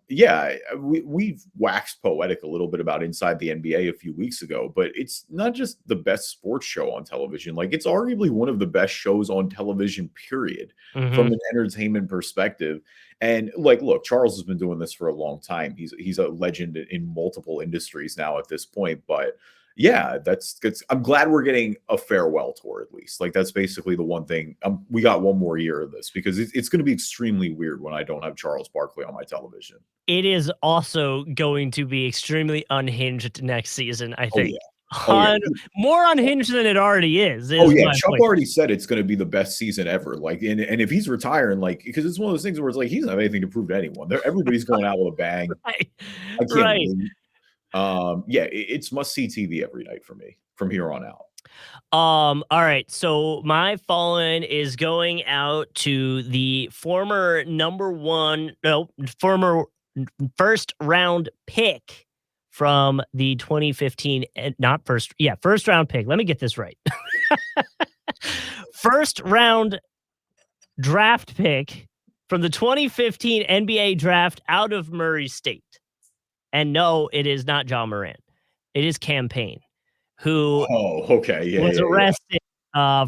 We've waxed poetic a little bit about Inside the NBA a few weeks ago, but it's not just the best sports show on television. Like, it's arguably one of the best shows on television, period, from an entertainment perspective. And look, Charles has been doing this for a long time. He's a legend in multiple industries now at this point, but yeah, that's good. I'm glad we're getting a farewell tour at least. Like, that's basically the one thing. We got one more year of this because it's going to be extremely weird when I don't have Charles Barkley on my television. It is also going to be extremely unhinged next season, I think. More unhinged than it already is. Chuck already said it's going to be the best season ever. Like, and if he's retiring, because it's one of those things where it's like he doesn't have anything to prove to anyone. Everybody's going out with a bang. Right. I can't believe. It's must-see TV every night for me from here on out. All right. So my Fallin is going out to the former first round pick from the 2015, first round pick. Let me get this right. First round draft pick from the 2015 NBA draft out of Murray State. And no, it is not John Moran. It is Cam Payne, who was arrested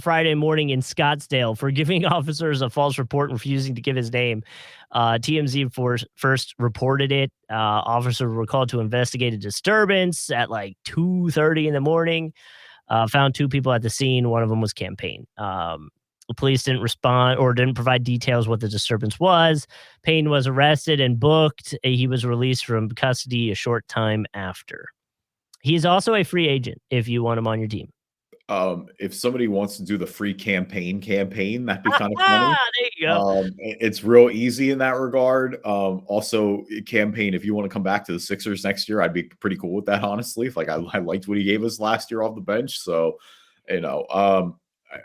Friday morning in Scottsdale for giving officers a false report and refusing to give his name. TMZ first reported it. Officers were called to investigate a disturbance at 2:30 in the morning. Found two people at the scene. One of them was Cam Payne. The police didn't respond or didn't provide details what the disturbance was. Payne was arrested and booked. He was released from custody a short time after. He's also a free agent if you want him on your team. If somebody wants to do the free campaign, that'd be kind of funny. There you go. It's real easy in that regard. Also, campaign, if you want to come back to the Sixers next year, I'd be pretty cool with that, honestly. I liked what he gave us last year off the bench. So,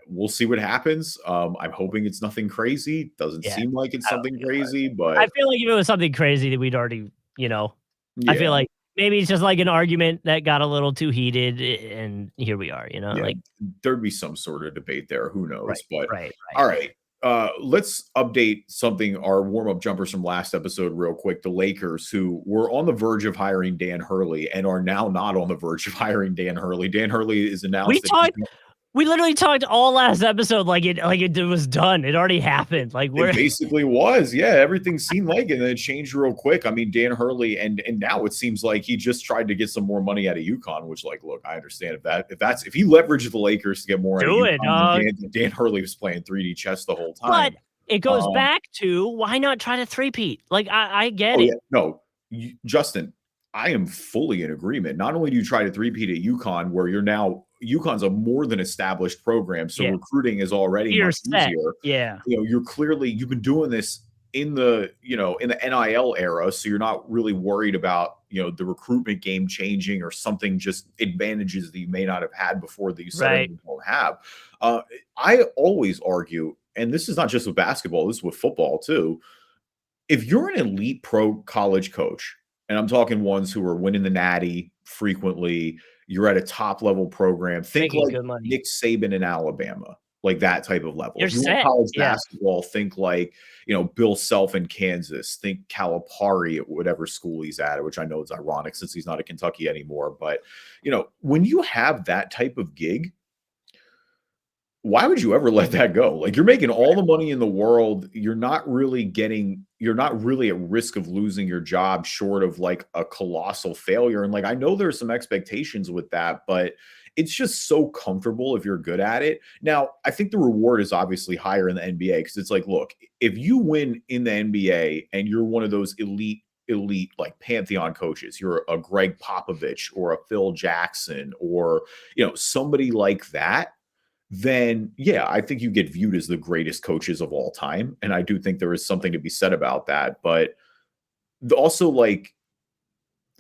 we'll see what happens. I'm hoping it's nothing crazy. Doesn't seem like it's something crazy, but I feel like if it was something crazy that we'd already, I feel like maybe it's just an argument that got a little too heated, and here we are, there'd be some sort of debate there. Who knows? Right. All right. Let's update something, our warm-up jumpers from last episode real quick. The Lakers, who were on the verge of hiring Dan Hurley and are now not on the verge of hiring Dan Hurley. Dan Hurley is announced we literally talked all last episode like it was done. It already happened. It basically was. Yeah, everything seemed like it, and then it changed real quick. Dan Hurley, and now it seems like he just tried to get some more money out of UConn, which, look, I understand if he leveraged the Lakers to get more out of UConn, Dan Hurley was playing 3D chess the whole time. But it goes back to, why not try to three-peat? I get it. Yeah. No, Justin, I am fully in agreement. Not only do you try to three-peat at UConn, where UConn's a more than established program, so recruiting is already much easier. Yeah, you've been doing this in the NIL era, so you're not really worried about the recruitment game changing or something, just advantages that you may not have had before that you suddenly don't have. I always argue, and this is not just with basketball, this is with football too. If you're an elite pro college coach, and I'm talking ones who are winning the Natty frequelly, you're at a top level program. Think Nick Saban in Alabama, that type of level. If you want college basketball, think Bill Self in Kansas. Think Calipari at whatever school he's at, which I know is ironic since he's not at Kentucky anymore. But when you have that type of gig, why would you ever let that go? You're making all the money in the world. You're not really at risk of losing your job short of a colossal failure. And I know there's some expectations with that, but it's just so comfortable if you're good at it. Now, I think the reward is obviously higher in the NBA because it's look, if you win in the NBA and you're one of those elite pantheon coaches, you're a Greg Popovich or a Phil Jackson or, somebody like that, then yeah, I think you get viewed as the greatest coaches of all time. And I do think there is something to be said about that. But also, like,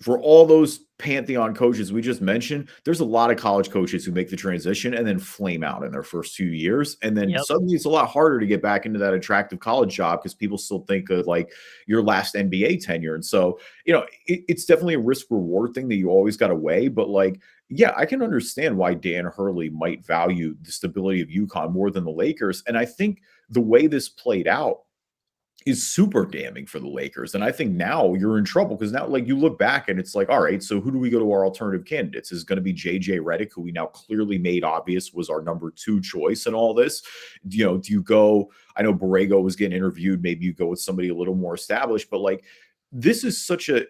for all those pantheon coaches we just mentioned, there's a lot of college coaches who make the transition and then flame out in their first 2 years. And then Yep. suddenly it's a lot harder to get back into that attractive college job because people still think of like your last NBA tenure. And so, it's definitely a risk reward thing that you always got to weigh. But like, yeah, I can understand why Dan Hurley might value the stability of UConn more than the Lakers. And I think the way this played out is super damning for the Lakers. And I think now you're in trouble because now, like, you look back and it's like, all right, so who do we go to our alternative candidates? Is going to be JJ Redick, who we now clearly made obvious was our number 2 choice in all this. Do you go? I know Borrego was getting interviewed. Maybe you go with somebody a little more established, but like, this is such a,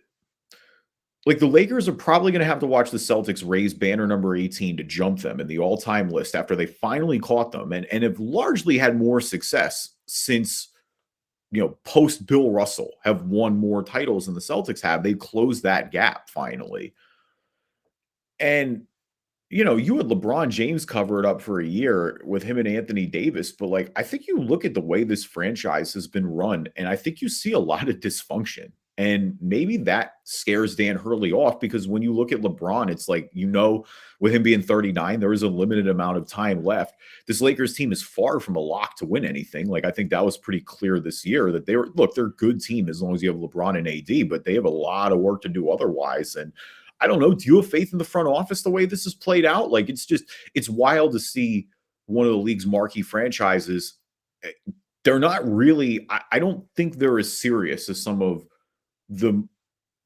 like, the Lakers are probably going to have to watch the Celtics raise banner number 18 to jump them in the all-time list after they finally caught them and have largely had more success since post Bill Russell have won more titles than the Celtics have. They've closed that gap finally. And, you had LeBron James cover it up for a year with him and Anthony Davis. But like, I think you look at the way this franchise has been run, and I think you see a lot of dysfunction. And maybe that scares Dan Hurley off because when you look at LeBron, it's like, with him being 39, there is a limited amount of time left. This Lakers team is far from a lock to win anything. Like, I think that was pretty clear this year that they're a good team as long as you have LeBron and AD, but they have a lot of work to do otherwise. And I don't know, do you have faith in the front office the way this has played out? Like, it's wild to see one of the league's marquee franchises. They're not really, I don't think they're as serious as some of the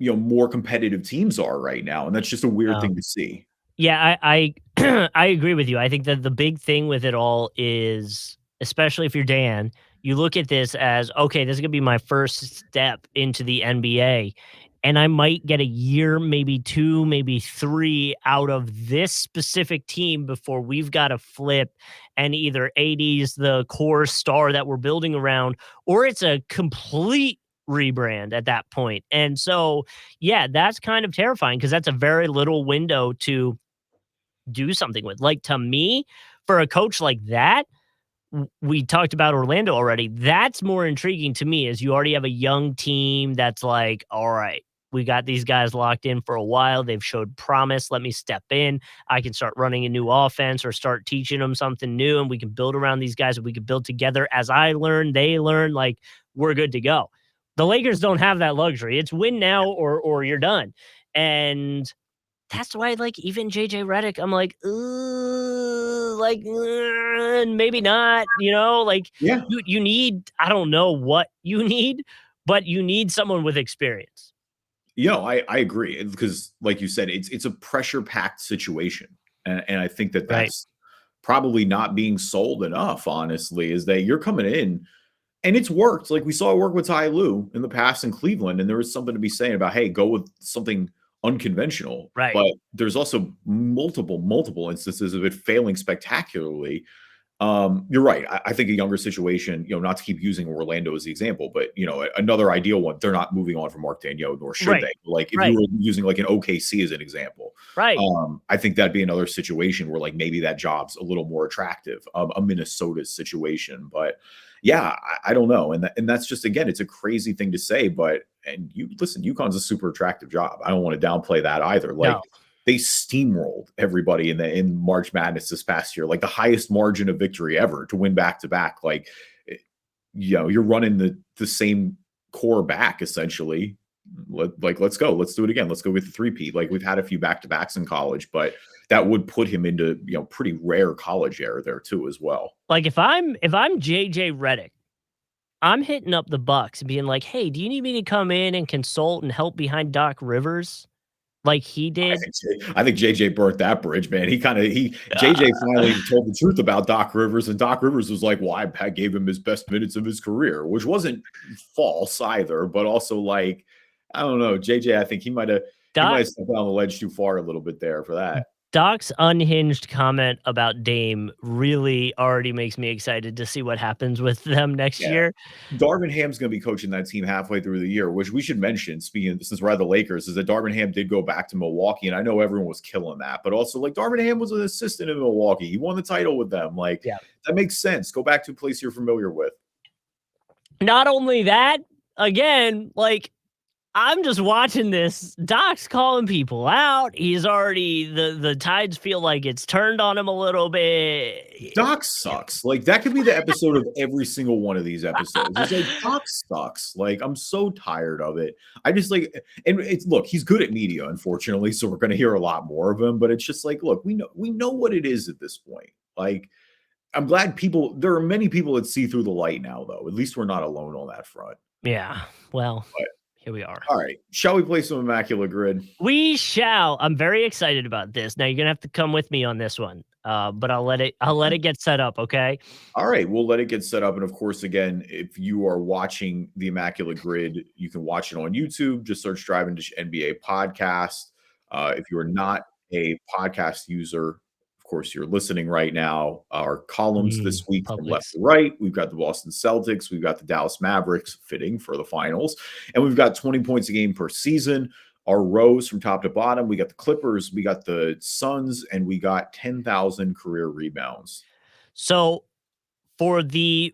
more competitive teams are right now, and that's just a weird thing to see. Yeah, I I agree with you. I think that the big thing with it all is, especially if you're Dan, you look at this as, okay, this is gonna be my first step into the NBA, and I might get a year, maybe 2, maybe 3 out of this specific team before we've got to flip, and either AD's the core star that we're building around, or it's a complete rebrand at that point. And so, yeah, that's kind of terrifying because that's a very little window to do something with. Like, to me, for a coach like that, we talked about Orlando already. That's more intriguing to me, as you already have a young team that's like, all right, we got these guys locked in for a while. They've showed promise. Let me step in. I can start running a new offense or start teaching them something new, and we can build around these guys and we can build together. As I learn, they learn, like, we're good to go. The Lakers don't have that luxury. It's win now or you're done. And that's why, like, even JJ Redick, I'm like, like, maybe not, like, Yeah. you need, I don't know what you need, but you need someone with experience. I agree because, like you said, it's a pressure packed situation, and I think that Right. that's probably not being sold enough. Honestly, is that you're coming in and it's worked. Like, we saw it work with Ty Lue in the past in Cleveland, and there was something to be saying about, hey, go with something unconventional. Right. But there's also multiple instances of it failing spectacularly. You're right. I think a younger situation, not to keep using Orlando as the example, but another ideal one, they're not moving on from Mark Daigneault, nor should Right. they. Like, if you Right. were using like an OKC as an example, Right. I think that'd be another situation where like maybe that job's a little more attractive, a Minnesota situation. But yeah, I don't know. And that's just, again, it's a crazy thing to say, but and you listen, UConn's a super attractive job. I don't want to downplay that either. Like, No. they steamrolled everybody in March Madness this past year, like the highest margin of victory ever to win back to back. Like, you're running the same core back essentially. Let's go. Let's do it again. Let's go with the three-peat. Like, we've had a few back-to-backs in college, but that would put him into, pretty rare college era there too as well. Like, if I'm JJ Redick, I'm hitting up the Bucks and being like, "Hey, do you need me to come in and consult and help behind Doc Rivers like he did?" I think JJ burnt that bridge, man. JJ finally told the truth about Doc Rivers, and Doc Rivers was like, "Well, I gave him his best minutes of his career," which wasn't false either, but also, like, I don't know, JJ. I think he might have Doc stepped on the ledge too far a little bit there for that. Doc's unhinged comment about Dame really already makes me excited to see what happens with them next Yeah. year. Darvin Ham's going to be coaching that team halfway through the year, which we should mention, speaking of, since we're at the Lakers, is that Darvin Ham did go back to Milwaukee, and I know everyone was killing that, but also, like, Darvin Ham was an assistant in Milwaukee. He won the title with them. Like, Yeah. that makes sense. Go back to a place you're familiar with. Not only that, again, like, I'm just watching this. Doc's calling people out. He's already the tides feel like it's turned on him a little bit. Doc sucks. Like, that could be the episode of every single one of these episodes. It's like, Doc sucks. Like, I'm so tired of it. I just like, and it's, look, he's good at media, unfortunately, so we're going to hear a lot more of him. But it's just like, look, we know what it is at this point. Like, I'm glad there are many people that see through the light now, though. At least we're not alone on that front. Yeah. Well, But here we are. all right. Shall we play some Immaculate Grid? We shall. I'm very excited about this. Now you're gonna have to come with me on this one. But I'll let it get set up, okay? All right, we'll let it get set up. And of course, again, if you are watching the Immaculate Grid, you can watch it on YouTube. Just search Driving Dish NBA podcast. If you are not a podcast user, of course, you're listening right now. Our columns this week from left to right. We've got the Boston Celtics. We've got the Dallas Mavericks, fitting for the finals. And we've got 20 points a game per season. Our rows from top to bottom, we got the Clippers, we got the Suns, and we got 10,000 career rebounds. So for the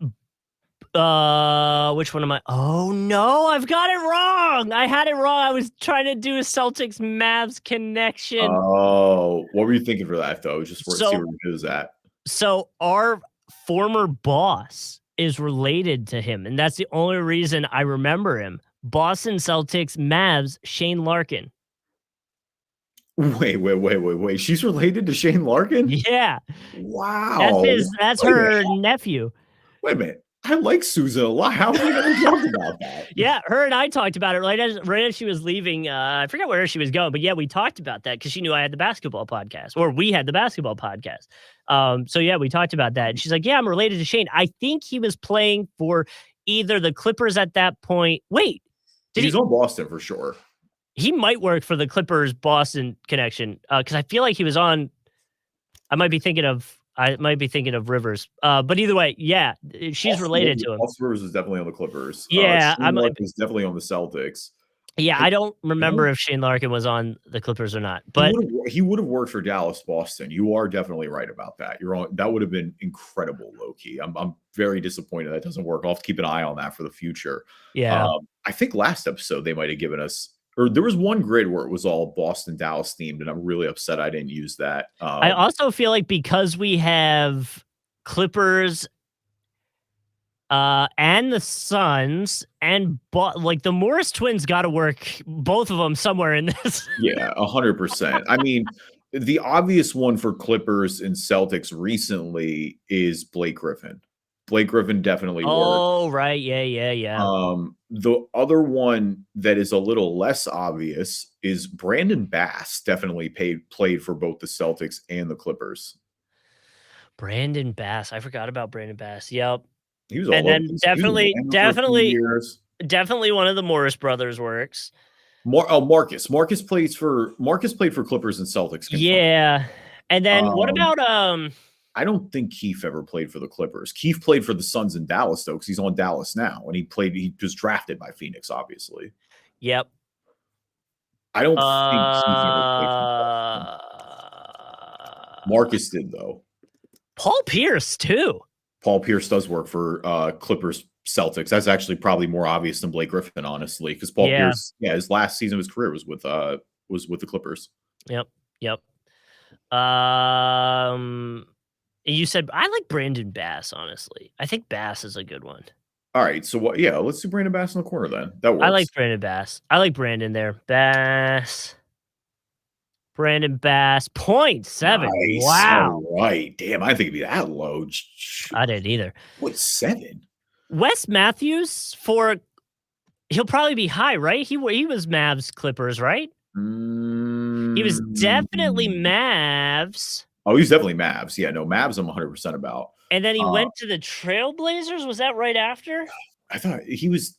which one am I? Oh no, I've got it wrong. I had it wrong. I was trying to do a Celtics Mavs connection. Oh, what were you thinking for that though? Just see where it is at. So our former boss is related to him, and that's the only reason I remember him. Boston Celtics Mavs, Shane Larkin. Wait. She's related to Shane Larkin? Yeah. Wow. That's her nephew. Wait a minute. I like Susan a lot. How are we going to talk about that? Yeah, her and I talked about it right as she was leaving. I forget where she was going, but yeah, we talked about that because she knew I had the basketball podcast, or we had the basketball podcast. So yeah, we talked about that. And she's like, yeah, I'm related to Shane. I think he was playing for either the Clippers at that point. Wait. He's on Boston for sure. He might work for the Clippers Boston connection because I feel like he was on. I might be thinking of Rivers. But either way, yeah, she's related to him. Rivers is definitely on the Clippers. Yeah, Shane Larkin is definitely on the Celtics. Yeah, I don't remember if Shane Larkin was on the Clippers or not, but he would have worked for Dallas Boston. You are definitely right about that. You're on. That would have been incredible, low key. I'm very disappointed that doesn't work. I'll have to keep an eye on that for the future. Yeah, I think last episode they might have given us, or there was one grid where it was all Boston Dallas themed, and I'm really upset I didn't use that. I also feel like because we have Clippers and the Suns and like the Morris twins got to work, both of them somewhere in this. Yeah, 100%. I mean, the obvious one for Clippers and Celtics recently is Blake Griffin. Blake Griffin definitely worked. Oh, right. Yeah. The other one that is a little less obvious is Brandon Bass definitely played for both the Celtics and the Clippers. Brandon Bass. I forgot about Brandon Bass. Yep. He was all and then definitely one of the Morris brothers works. Marcus. Marcus played for Clippers and Celtics. Yeah. And then what about I don't think Keefe ever played for the Clippers. Keefe played for the Suns in Dallas, though, because he's on Dallas now. And he was drafted by Phoenix, obviously. Yep. I don't think Keefe ever played for Marcus did, though. Paul Pierce, too. Paul Pierce does work for Clippers Celtics. That's actually probably more obvious than Blake Griffin, honestly, because Paul Pierce, his last season of his career was with the Clippers. Yep. You said I like Brandon Bass, honestly. I think Bass is a good one. All right, so let's do Brandon Bass in the corner then. That works. I like Brandon Bass. I like Brandon there. Brandon Bass, 0.7. Nice. Wow. All right. Damn, I think it'd be that low. I didn't either. 0.7. Wes Matthews he'll probably be high, right? He was Mavs Clippers, right? He was definitely Mavs. Oh, he's definitely Mavs. Yeah, no, Mavs I'm 100% about. And then he went to the Trailblazers. Was that right after? I thought he was.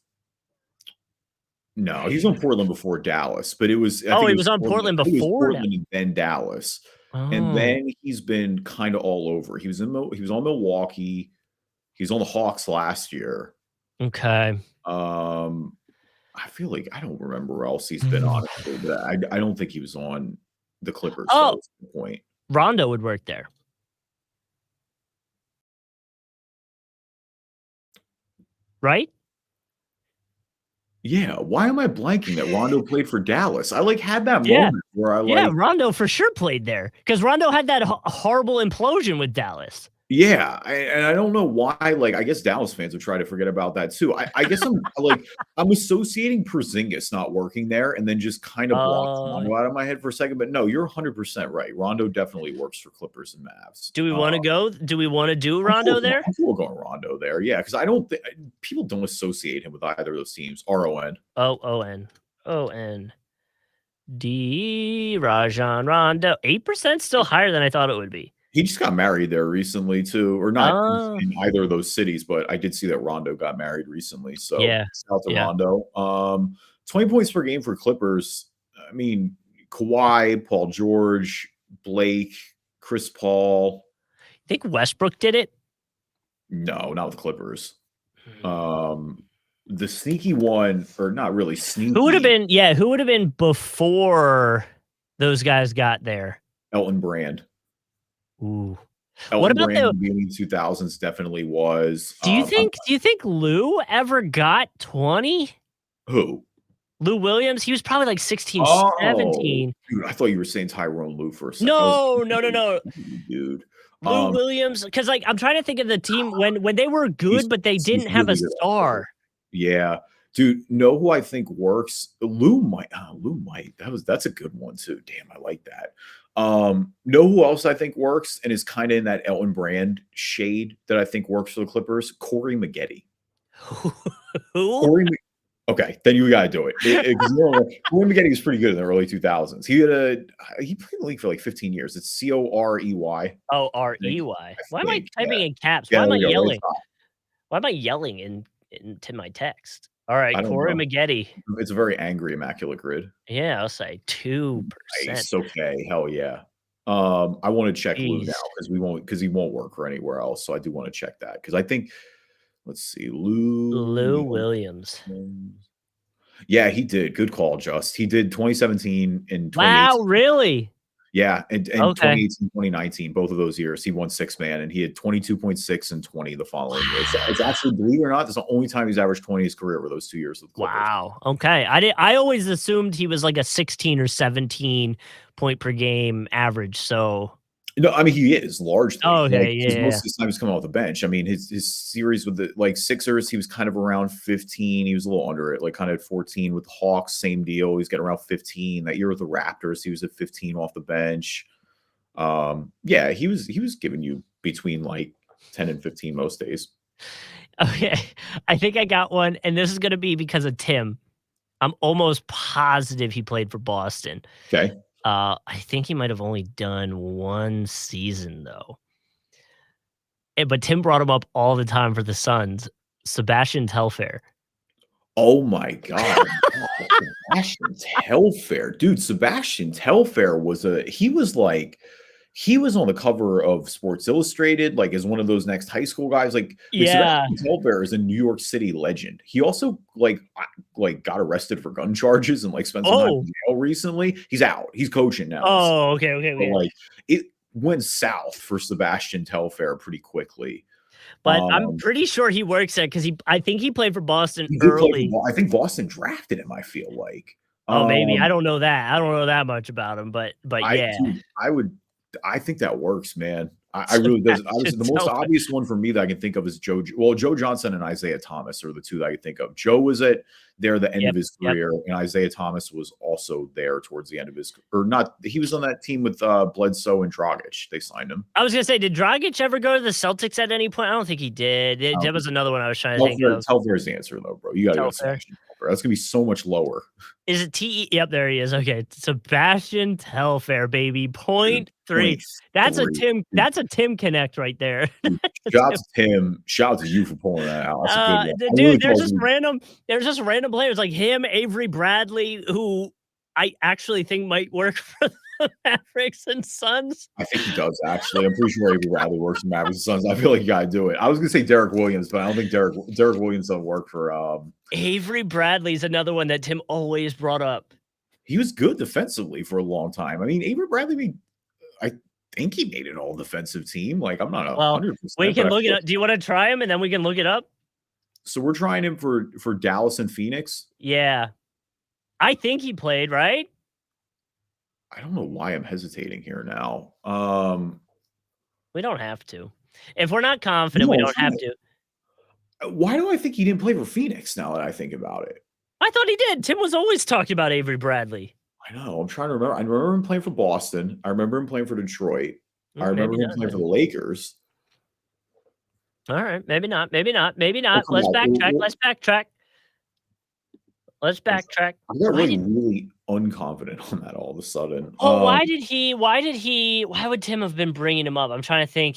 No, he was on Portland before Dallas, but it was. He was on Portland before Portland and then Dallas. and Oh, then he's been kind of all over. He was on Milwaukee. He was on the Hawks last year. okay. Um, I feel like I don't remember where else he's been, Mm. honestly, but I don't think he was on the Clippers, though, Oh, is the point. Rondo would work there, right? Yeah, why am I blanking that Rondo played for Dallas? I, like, had that Yeah. moment where I, Yeah, like Rondo for sure played there because Rondo had that horrible implosion with Dallas. yeah, and I don't know why, like, I guess Dallas fans would try to forget about that too. I guess I'm associating Porzingis not working there and then just kind of blocked Uh, Rondo out of my head for a second, but no, you're 100% right. Rondo definitely works for Clippers and Mavs. do we wanna go? Do we wanna do Rondo there? I'm cool going Rondo there, yeah, because I don't think people don't associate him with either of those teams. RON. O-O-N. O-N-D, Rajon Rondo. 8% still higher than I thought it would be. He just got married there recently too, or not Oh, in either of those cities, but I did see that Rondo got married recently. So yeah, shout out to yeah. Rondo. 20 points per game for Clippers. I mean, Kawhi, Paul George, Blake, Chris Paul. Think Westbrook did it? No, not with the Clippers. Hmm. The sneaky one, or not really Who would have sneaky, been who would have been before those guys got there? Elton Brand. Ooh. What Elton about Brand in the the beginning 2000s definitely was. do you think Lou ever got 20? Who? Lou Williams, he was probably like 16, Oh, 17. dude, I thought you were saying Tyrone Lue for a second. I was No, like, no, no, no. dude. Lou Williams, because like I'm trying to think of the team when they were He's good, but they he's didn't have a really good also. star. Yeah. Dude, know who I think works? Lou might. That's a good one too. Damn, I like that. Know who else I think works and is kind of in that Elton Brand shade that I think works for the Clippers? Corey Maggette. Who? Corey Okay, then you gotta do it. Corey Maggette was pretty good in the early 2000s. He played in the league for like 15 years. It's Corey. Oh, I R-E-Y. Why am I yeah. typing in caps? Yeah, Why am there I we go, right yelling? top. Why am I yelling into my text? All right, I don't Corey know. Maggette. It's a very angry Immaculate Grid. Yeah, I'll say 2%. Nice, okay, hell yeah. I wanna check Lou now Jeez. because he won't work for anywhere else, so I do wanna check that because I think let's see, Lou Lou Williams. Yeah, he did, good call, Just. He did 2017 and Wow, 2018. really? Yeah, and Okay. 2018, 2019, both of those years, he won 6 man, and he had 22.6 and 20 the following year. So it's actually, believe it or not, that's the only time he's averaged 20 in his career were those 2 years with the Clippers. Wow. Okay. I always assumed he was like a 16 or 17 point per game average. So, No, I mean, he is largely, oh, like, okay. Yeah. because Yeah, most yeah. of his time he's coming off the bench. I mean, his series with the, like, Sixers, he was kind of around 15. He was a little under it, like, kind of at 14. With the Hawks, same deal. He's getting around 15. That year with the Raptors, he was at 15 off the bench. Yeah, he was giving you between, like, 10 and 15 most days. Okay. I think I got one. And this is going to be because of Tim. I'm almost positive he played for Boston. Okay. I think he might have only done one season though. But Tim brought him up all the time for the Suns. Sebastian Telfair. Oh my god. Sebastian Telfair. Dude, Sebastian Telfair he was on the cover of Sports Illustrated, like, as one of those next high school guys. Like Yeah. Sebastian Telfair is a New York City legend. He also, got arrested for gun charges and, like, spent some time Oh. in jail recently. He's out. He's coaching now. Oh, okay. Okay. But, Okay. like, it went south for Sebastian Telfair pretty quickly. But I'm Um, pretty sure he works there because I think he played for Boston he did play for early. I think Boston drafted him, I feel like. Oh, maybe. I Um don't know that. I don't know that much about him, but I yeah. dude, I think that works, man. I really does. I was Sebastian the most Telfair. obvious one for me that I can think of is Joe Johnson and Isaiah Thomas are the 2 that I can think of. Joe was at the end Yep. of his Yep. career, and Isaiah Thomas was also there towards the end of his or not he was on that team with Bledsoe and Dragic. They signed him. I was gonna say, did Dragic ever go to the Celtics at any point? I don't think he did. That was another one I was trying to think of. Telfair's the answer though, bro. You gotta go Telfair. Sebastian Telfair. That's gonna be so much lower. Is it T? Yep, there he is. Okay, Sebastian Telfair, baby. Dude, 0.3. That's a 0.3. Tim. That's a Tim connect right there. Dude, shout out to Tim. Shout out to you for pulling that out. That's a good one. I really Dude, there's thought just you random. There's just random players like him, Avery Bradley, who I actually think might work for Mavericks and Suns. I think he does actually. I'm pretty sure Avery Bradley works for Mavericks and Suns. I feel like you gotta do it. I was gonna say Derek Williams, but I don't think Derek Williams doesn't work for. Avery Bradley's another one that Tim always brought up. He was good defensively for a long time. I mean, Avery Bradley. I think he made an all defensive team. Like I'm not 100%. We can look it up. Do you want to try him and then we can look it up? So we're trying him for Dallas and Phoenix. Yeah, I think he played, right? I don't know why I'm hesitating here now. We don't have to. If we're not confident, we don't have to. Why do I think he didn't play for Phoenix now that I think about it? I thought he did. Tim was always talking about Avery Bradley. I know. I'm trying to remember. I remember him playing for Boston. I remember him playing for Detroit. I remember him playing for the Lakers. All right. Maybe not. Maybe not. Maybe not. Let's backtrack. Let's backtrack. Let's backtrack. I got really unconfident on that all of a sudden. Oh, why would Tim have been bringing him up? I'm trying to think.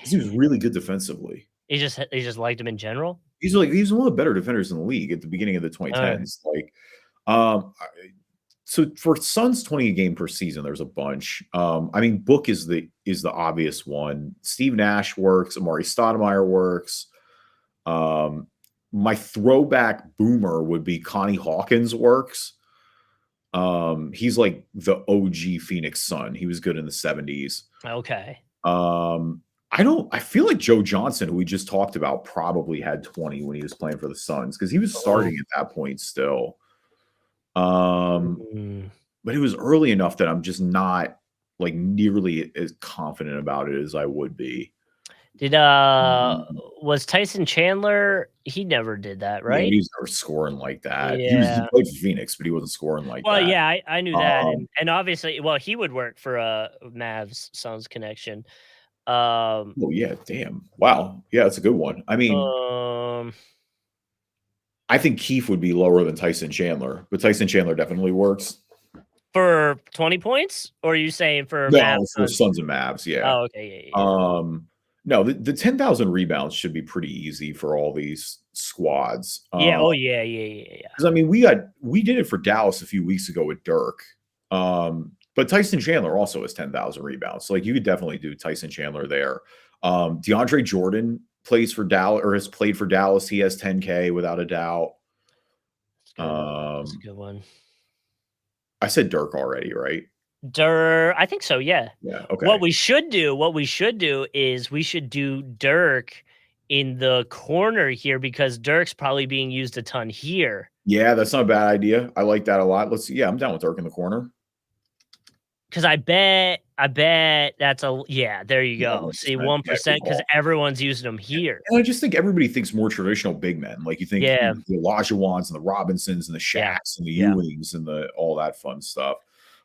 He was really good defensively. He just liked him in general. He's one of the better defenders in the league at the beginning of the 2010s. So for Suns 20 a game per season, there's a bunch. I mean, Book is the obvious one. Steve Nash works. Amari Stoudemire works. My throwback boomer would be Connie Hawkins works. He's like the OG Phoenix Sun. He was good in the 70s. Okay. I feel like Joe Johnson, who we just talked about, probably had 20 when he was playing for the Suns because he was starting at that point still. But it was early enough that I'm just not like nearly as confident about it as I would be. Was Tyson Chandler? He never did that, right? Yeah, he was never scoring like that. Yeah. He played for Phoenix, but he wasn't scoring like that. Well, yeah, I knew that, and obviously, he would work for Mavs Suns connection. Oh yeah, damn! Wow, yeah, that's a good one. I mean, I think Keefe would be lower than Tyson Chandler, but Tyson Chandler definitely works. For 20 points? Or are you saying for Mavs? For Suns and Mavs, yeah. Oh, okay, yeah. No, the 10,000 rebounds should be pretty easy for all these squads. Yeah, yeah. Because I mean, we did it for Dallas a few weeks ago with Dirk. But Tyson Chandler also has 10,000 rebounds. So like you could definitely do Tyson Chandler there. DeAndre Jordan plays for Dallas or has played for Dallas. He has 10K without a doubt. That's a good one. I said Dirk already, right? Dirk, I think so, yeah. Yeah, okay. What we should do is we should do Dirk in the corner here because Dirk's probably being used a ton here. Yeah, that's not a bad idea. I like that a lot. I'm down with Dirk in the corner. Because I bet that's there you go. See, 1% because everyone's using them here. And I just think everybody thinks more traditional big men. Like you think the Olajewons and the Robinsons and the Shaqs and the Ewings and all that fun stuff.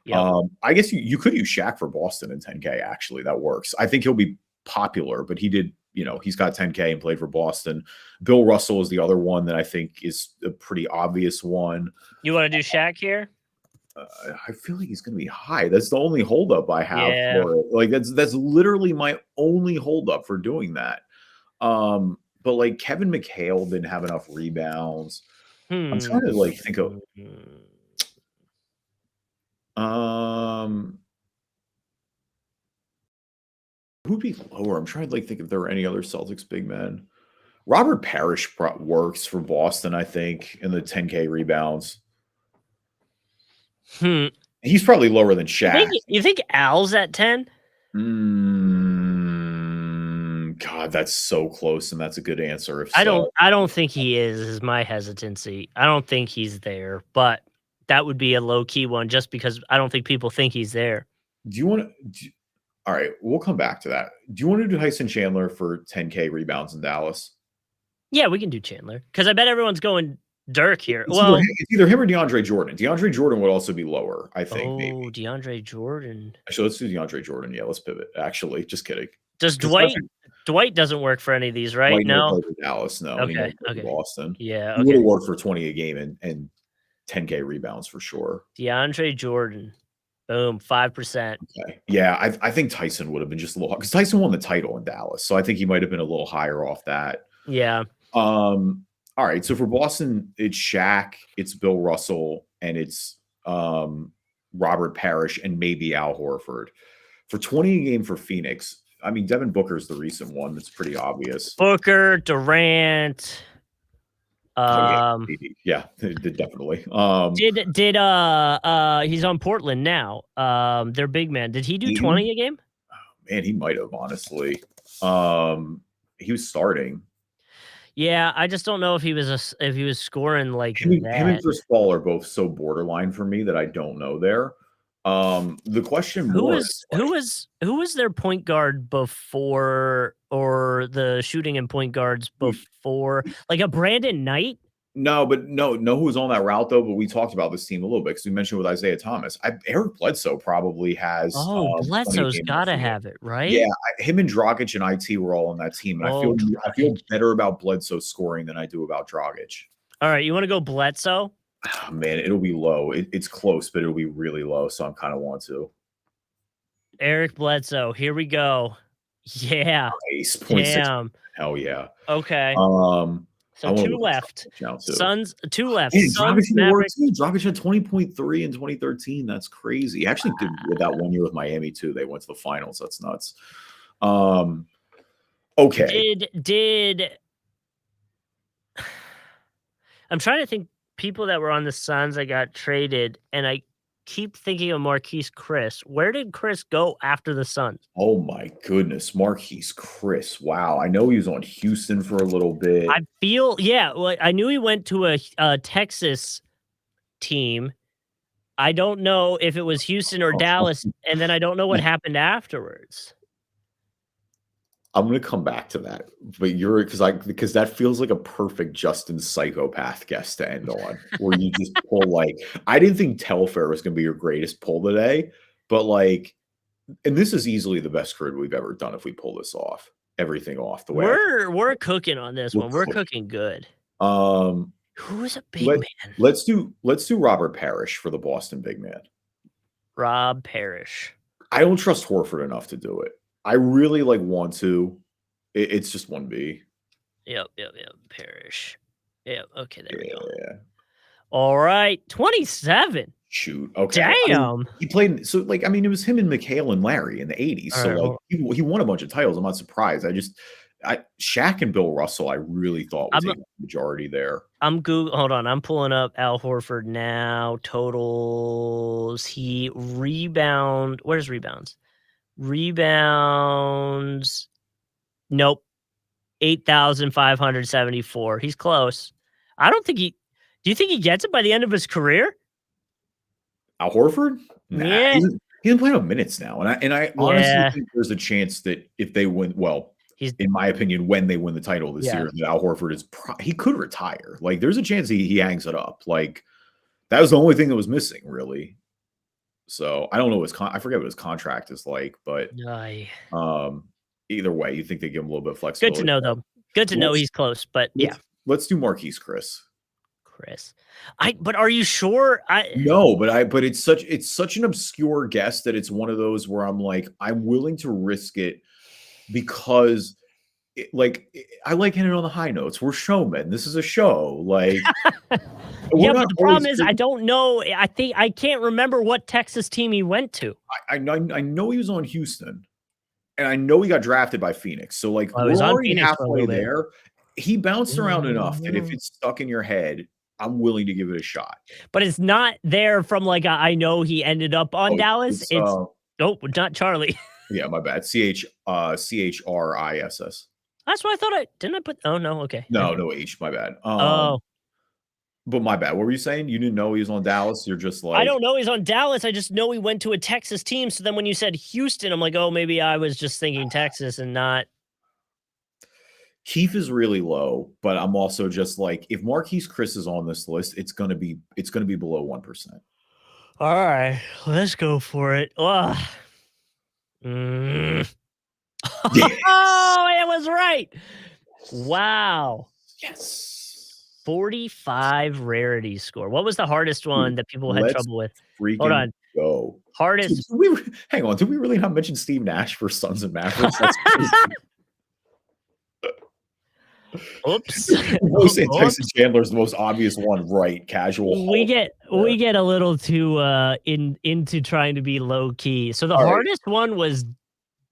Yep. I guess you could use Shaq for Boston in 10K. Actually, that works. I think he'll be popular, but he did. He's got 10K and played for Boston. Bill Russell is the other one that I think is a pretty obvious one. You want to do Shaq here? I feel like he's going to be high. That's the only holdup I have for it. Like that's literally my only holdup for doing that. But like Kevin McHale didn't have enough rebounds. I'm trying to like think of. Who'd be lower? I'm trying to like think if there were any other Celtics big men. Robert Parrish works for Boston, I think, in the 10K rebounds. He's probably lower than Shaq. You think Al's at 10? God, that's so close, and that's a good answer. I don't think he is my hesitancy. I don't think he's there, but that would be a low-key one just because I don't think people think he's there. Do you want to all right, we'll come back to that. Do you want to do Tyson Chandler for 10K rebounds in Dallas? Yeah, we can do Chandler because I bet everyone's going Dirk here. It's either him or DeAndre Jordan. DeAndre Jordan would also be lower, I think. Oh, DeAndre Jordan. Actually, let's do DeAndre Jordan. Yeah, let's pivot. Actually, just kidding. Does Dwight doesn't work for any of these, right? Dwight no. Dallas, no. Okay. Boston. Yeah. He would have worked for 20 a game and 10K rebounds for sure. DeAndre Jordan. Boom, 5%. Okay. Yeah, I think Tyson would have been just a little because Tyson won the title in Dallas, so I think he might have been a little higher off that. Yeah. All right. So for Boston, it's Shaq, it's Bill Russell, and it's Robert Parrish, and maybe Al Horford. For 20 a game for Phoenix, I mean, Devin Booker's the recent one. That's pretty obvious. Booker, Durant. Yeah, definitely. Did he's on Portland now. Their big man. Did he do 20 a game? Man, he might have, honestly. He was starting. Yeah, I just don't know if he was scoring like him that. and Chris Paul are both so borderline for me that I don't know there. The question who was their point guard before, or the shooting and point guards before, like a Brandon Knight? No, but no who was on that route though. But we talked about this team a little bit because we mentioned with Isaiah Thomas. Eric Bledsoe probably has. Oh, Bledsoe's got to have it, right? Yeah, him and Dragic and IT were all on that team, and I feel better about Bledsoe scoring than I do about Dragic. All right, you want to go Bledsoe? Oh, man, it'll be low. It's close, but it'll be really low. So I'm kind of want to. Eric Bledsoe. Here we go. Yeah. Nice. Damn. Hell yeah. Okay. So 2 left. Suns, 2 left. Dragic had 20.3 in 2013. That's crazy. He actually did that 1 year with Miami too. They went to the finals. That's nuts. Okay. I'm trying to think people that were on the Suns that got traded, and I keep thinking of Marquise Chris. Where did Chris go after the Suns? Oh my goodness, Marquise Chris. Wow. I know he was on Houston for a little bit. Well, I knew he went to a Texas team. I don't know if it was Houston or Dallas, and then I don't know what happened afterwards. I'm gonna come back to that, but because that feels like a perfect Justin psychopath guest to end on, where you just pull I didn't think Telfair was gonna be your greatest pull today, but and this is easily the best grid we've ever done if we pull this off, everything off the way. We're cooking on this one. We're cooking good. Who is a big man? Let's do Robert Parrish for the Boston big man. Rob Parrish. I don't trust Horford enough to do it. I really want to. It's just 1B. Yep. Parrish. Yep. Okay, there we go. All right, 27. Shoot. Okay. Damn. He played it was him and McHale and Larry in the 80s. So he won a bunch of titles. I'm not surprised. Shaq and Bill Russell, I really thought was the majority there. Hold on. I'm pulling up Al Horford now. Totals. Where's rebounds? Rebounds. Nope. 8,574. He's close. I don't think do you think he gets it by the end of his career? Al Horford? Nah, yeah. He's been playing minutes now. And I honestly think there's a chance that if they win, in my opinion, when they win the title this year, that Al Horford he could retire. There's a chance he hangs it up. That was the only thing that was missing, really. So I don't know I forget what his contract is like, but either way, you think they give him a little bit of flexibility. Good to know, though. Good to know he's close, but let's do Marquise Chris. But are you sure? No, but it's such an obscure guess that it's one of those where I'm I'm willing to risk it because I like hitting on the high notes. We're showmen. This is a show. But the problem is I don't know. I can't remember what Texas team he went to. I know he was on Houston, and I know he got drafted by Phoenix. So we're already halfway there. He bounced around enough that if it's stuck in your head, I'm willing to give it a shot. But it's not there from I know he ended up on Dallas. It's not Charlie. Yeah, my bad. CHRISS. That's what I thought. Didn't I put? Oh no. Okay. No H. My bad. But my bad. What were you saying? You didn't know he was on Dallas? You're just I don't know he's on Dallas. I just know he went to a Texas team. So then when you said Houston, I'm oh, maybe I was just thinking Texas and not. Keith is really low, but I'm also just if Marquise Chris is on this list, it's gonna be below 1%. All right, let's go for it. Yes. Oh, it was right. Wow. Yes. 45 rarity score. What was the hardest one that people had trouble with? Hold on. Go. Hardest. Hang on. Did we really not mention Steve Nash for Suns and Mavericks? That's crazy. Oops. Really saying Tyson Oops. Chandler is the most obvious one, right? Casual. We Hulk get there. we get a little too into trying to be low key. So the All right. hardest one was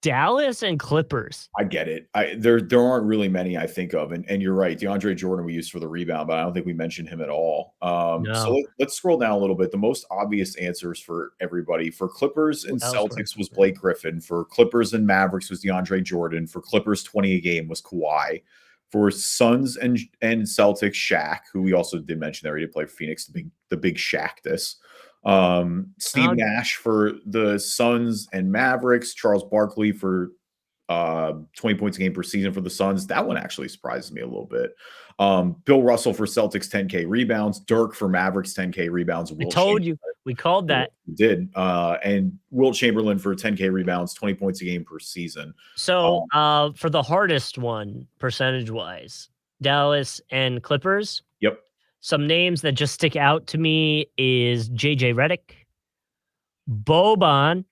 Dallas and Clippers. I get it. There aren't really many I think of, and you're right. DeAndre Jordan we used for the rebound, but I don't think we mentioned him at all. So No. let's scroll down a little bit. The most obvious answers for everybody for Clippers Who and else were Celtics was Blake Griffin. For Clippers and Mavericks was DeAndre Jordan. For Clippers 20 a game was Kawhi. For Suns and Celtics, Shaq, who we also did mention there, he did play for Phoenix, the big Shaq this. Steve Nash for the Suns and Mavericks, Charles Barkley for 20 points a game per season for the Suns. That one actually surprises me a little bit. Bill Russell for Celtics 10K rebounds, Dirk for Mavericks 10K rebounds. We told you. We called that. We did. And Wilt Chamberlain for 10K rebounds, 20 points a game per season. So for the hardest one, percentage wise, Dallas and Clippers. Yep. Some names that just stick out to me is JJ Redick, Boban,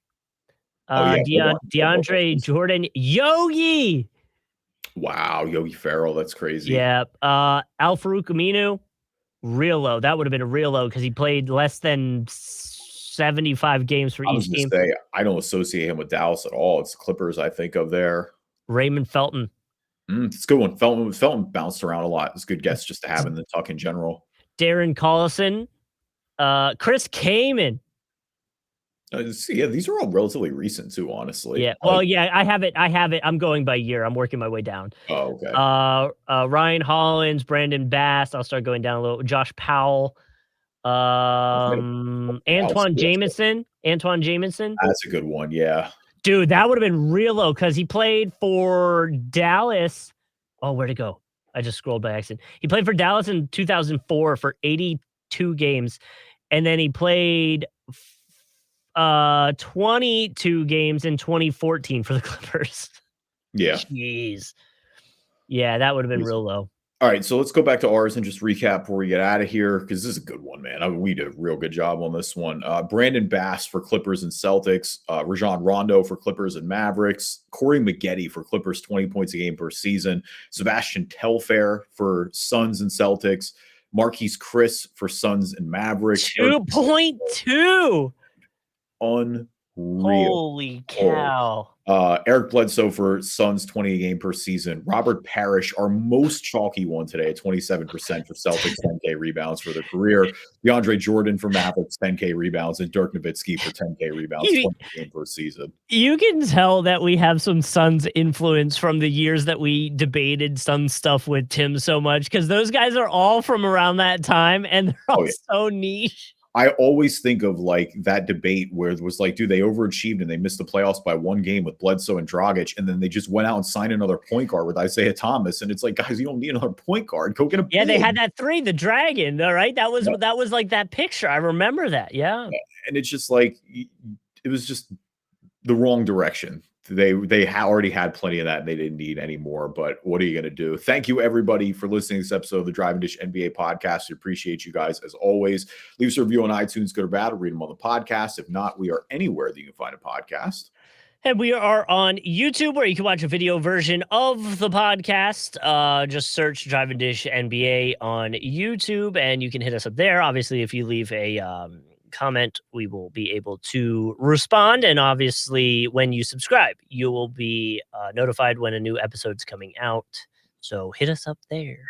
DeAndre Jordan, Yogi. Wow, Yogi Ferrell, that's crazy. Yeah. Al Farouk Aminu, real low. That would have been a real low because he played less than 75 games for each team. Say, I don't associate him with Dallas at all. It's the Clippers I think of there. Raymond Felton. It's a good one. Felton bounced around a lot. It's a good guess just to have in the talk in general. Darren Collison, Chris Kaman. Yeah, these are all relatively recent too, honestly. Yeah. Well, yeah, I have it. I'm going by year. I'm working my way down. Oh, okay. Ryan Hollins, Brandon Bass. I'll start going down a little. Josh Powell. Antoine Jamison. That's a good one. Yeah. Dude, that would have been real low because he played for Dallas. Oh, where'd it go? I just scrolled by accident. He played for Dallas in 2004 for 82 games. And then he played 22 games in 2014 for the Clippers. Yeah. Jeez. Yeah, that would have been real low. All right, so let's go back to ours and just recap before we get out of here because this is a good one, man. We did a real good job on this one. Brandon Bass for Clippers and Celtics, Rajon Rondo for Clippers and Mavericks, Corey Maggette for Clippers, 20 points a game per season, Sebastian Telfair for Suns and Celtics, Marquise Chris for Suns and Mavericks. 2.2. Unreal. Holy cow. Eric Bledsoe for Suns 20 a game per season. Robert Parrish, our most chalky one today at 27% for Celtics 10K rebounds for their career. DeAndre Jordan for Mavericks 10K rebounds and Dirk Nowitzki for 10K rebounds 20 a game per season. You can tell that we have some Suns influence from the years that we debated Suns stuff with Tim so much because those guys are all from around that time and they're all so niche. I always think of like that debate where it was like, dude, they overachieved and they missed the playoffs by one game with Bledsoe and Dragic, and then they just went out and signed another point guard with Isaiah Thomas. And it's like, guys, you don't need another point guard. Go get a they had that three, the Dragon, all right? That was like that picture. I remember that. Yeah. And it's just like it was just the wrong direction. They already had plenty of that and they didn't need any more, but what are you going to do? Thank you everybody for listening to this episode of the Drive and Dish NBA podcast. We appreciate you guys as always. Leave us a review on iTunes, good or bad. We'll read them on the podcast. If not, we are anywhere that you can find a podcast. And we are on YouTube where you can watch a video version of the podcast. Just search Drive and Dish NBA on YouTube and you can hit us up there. Obviously, if you leave a comment, we will be able to respond, and obviously when you subscribe you will be notified when a new episode's coming out, so hit us up there.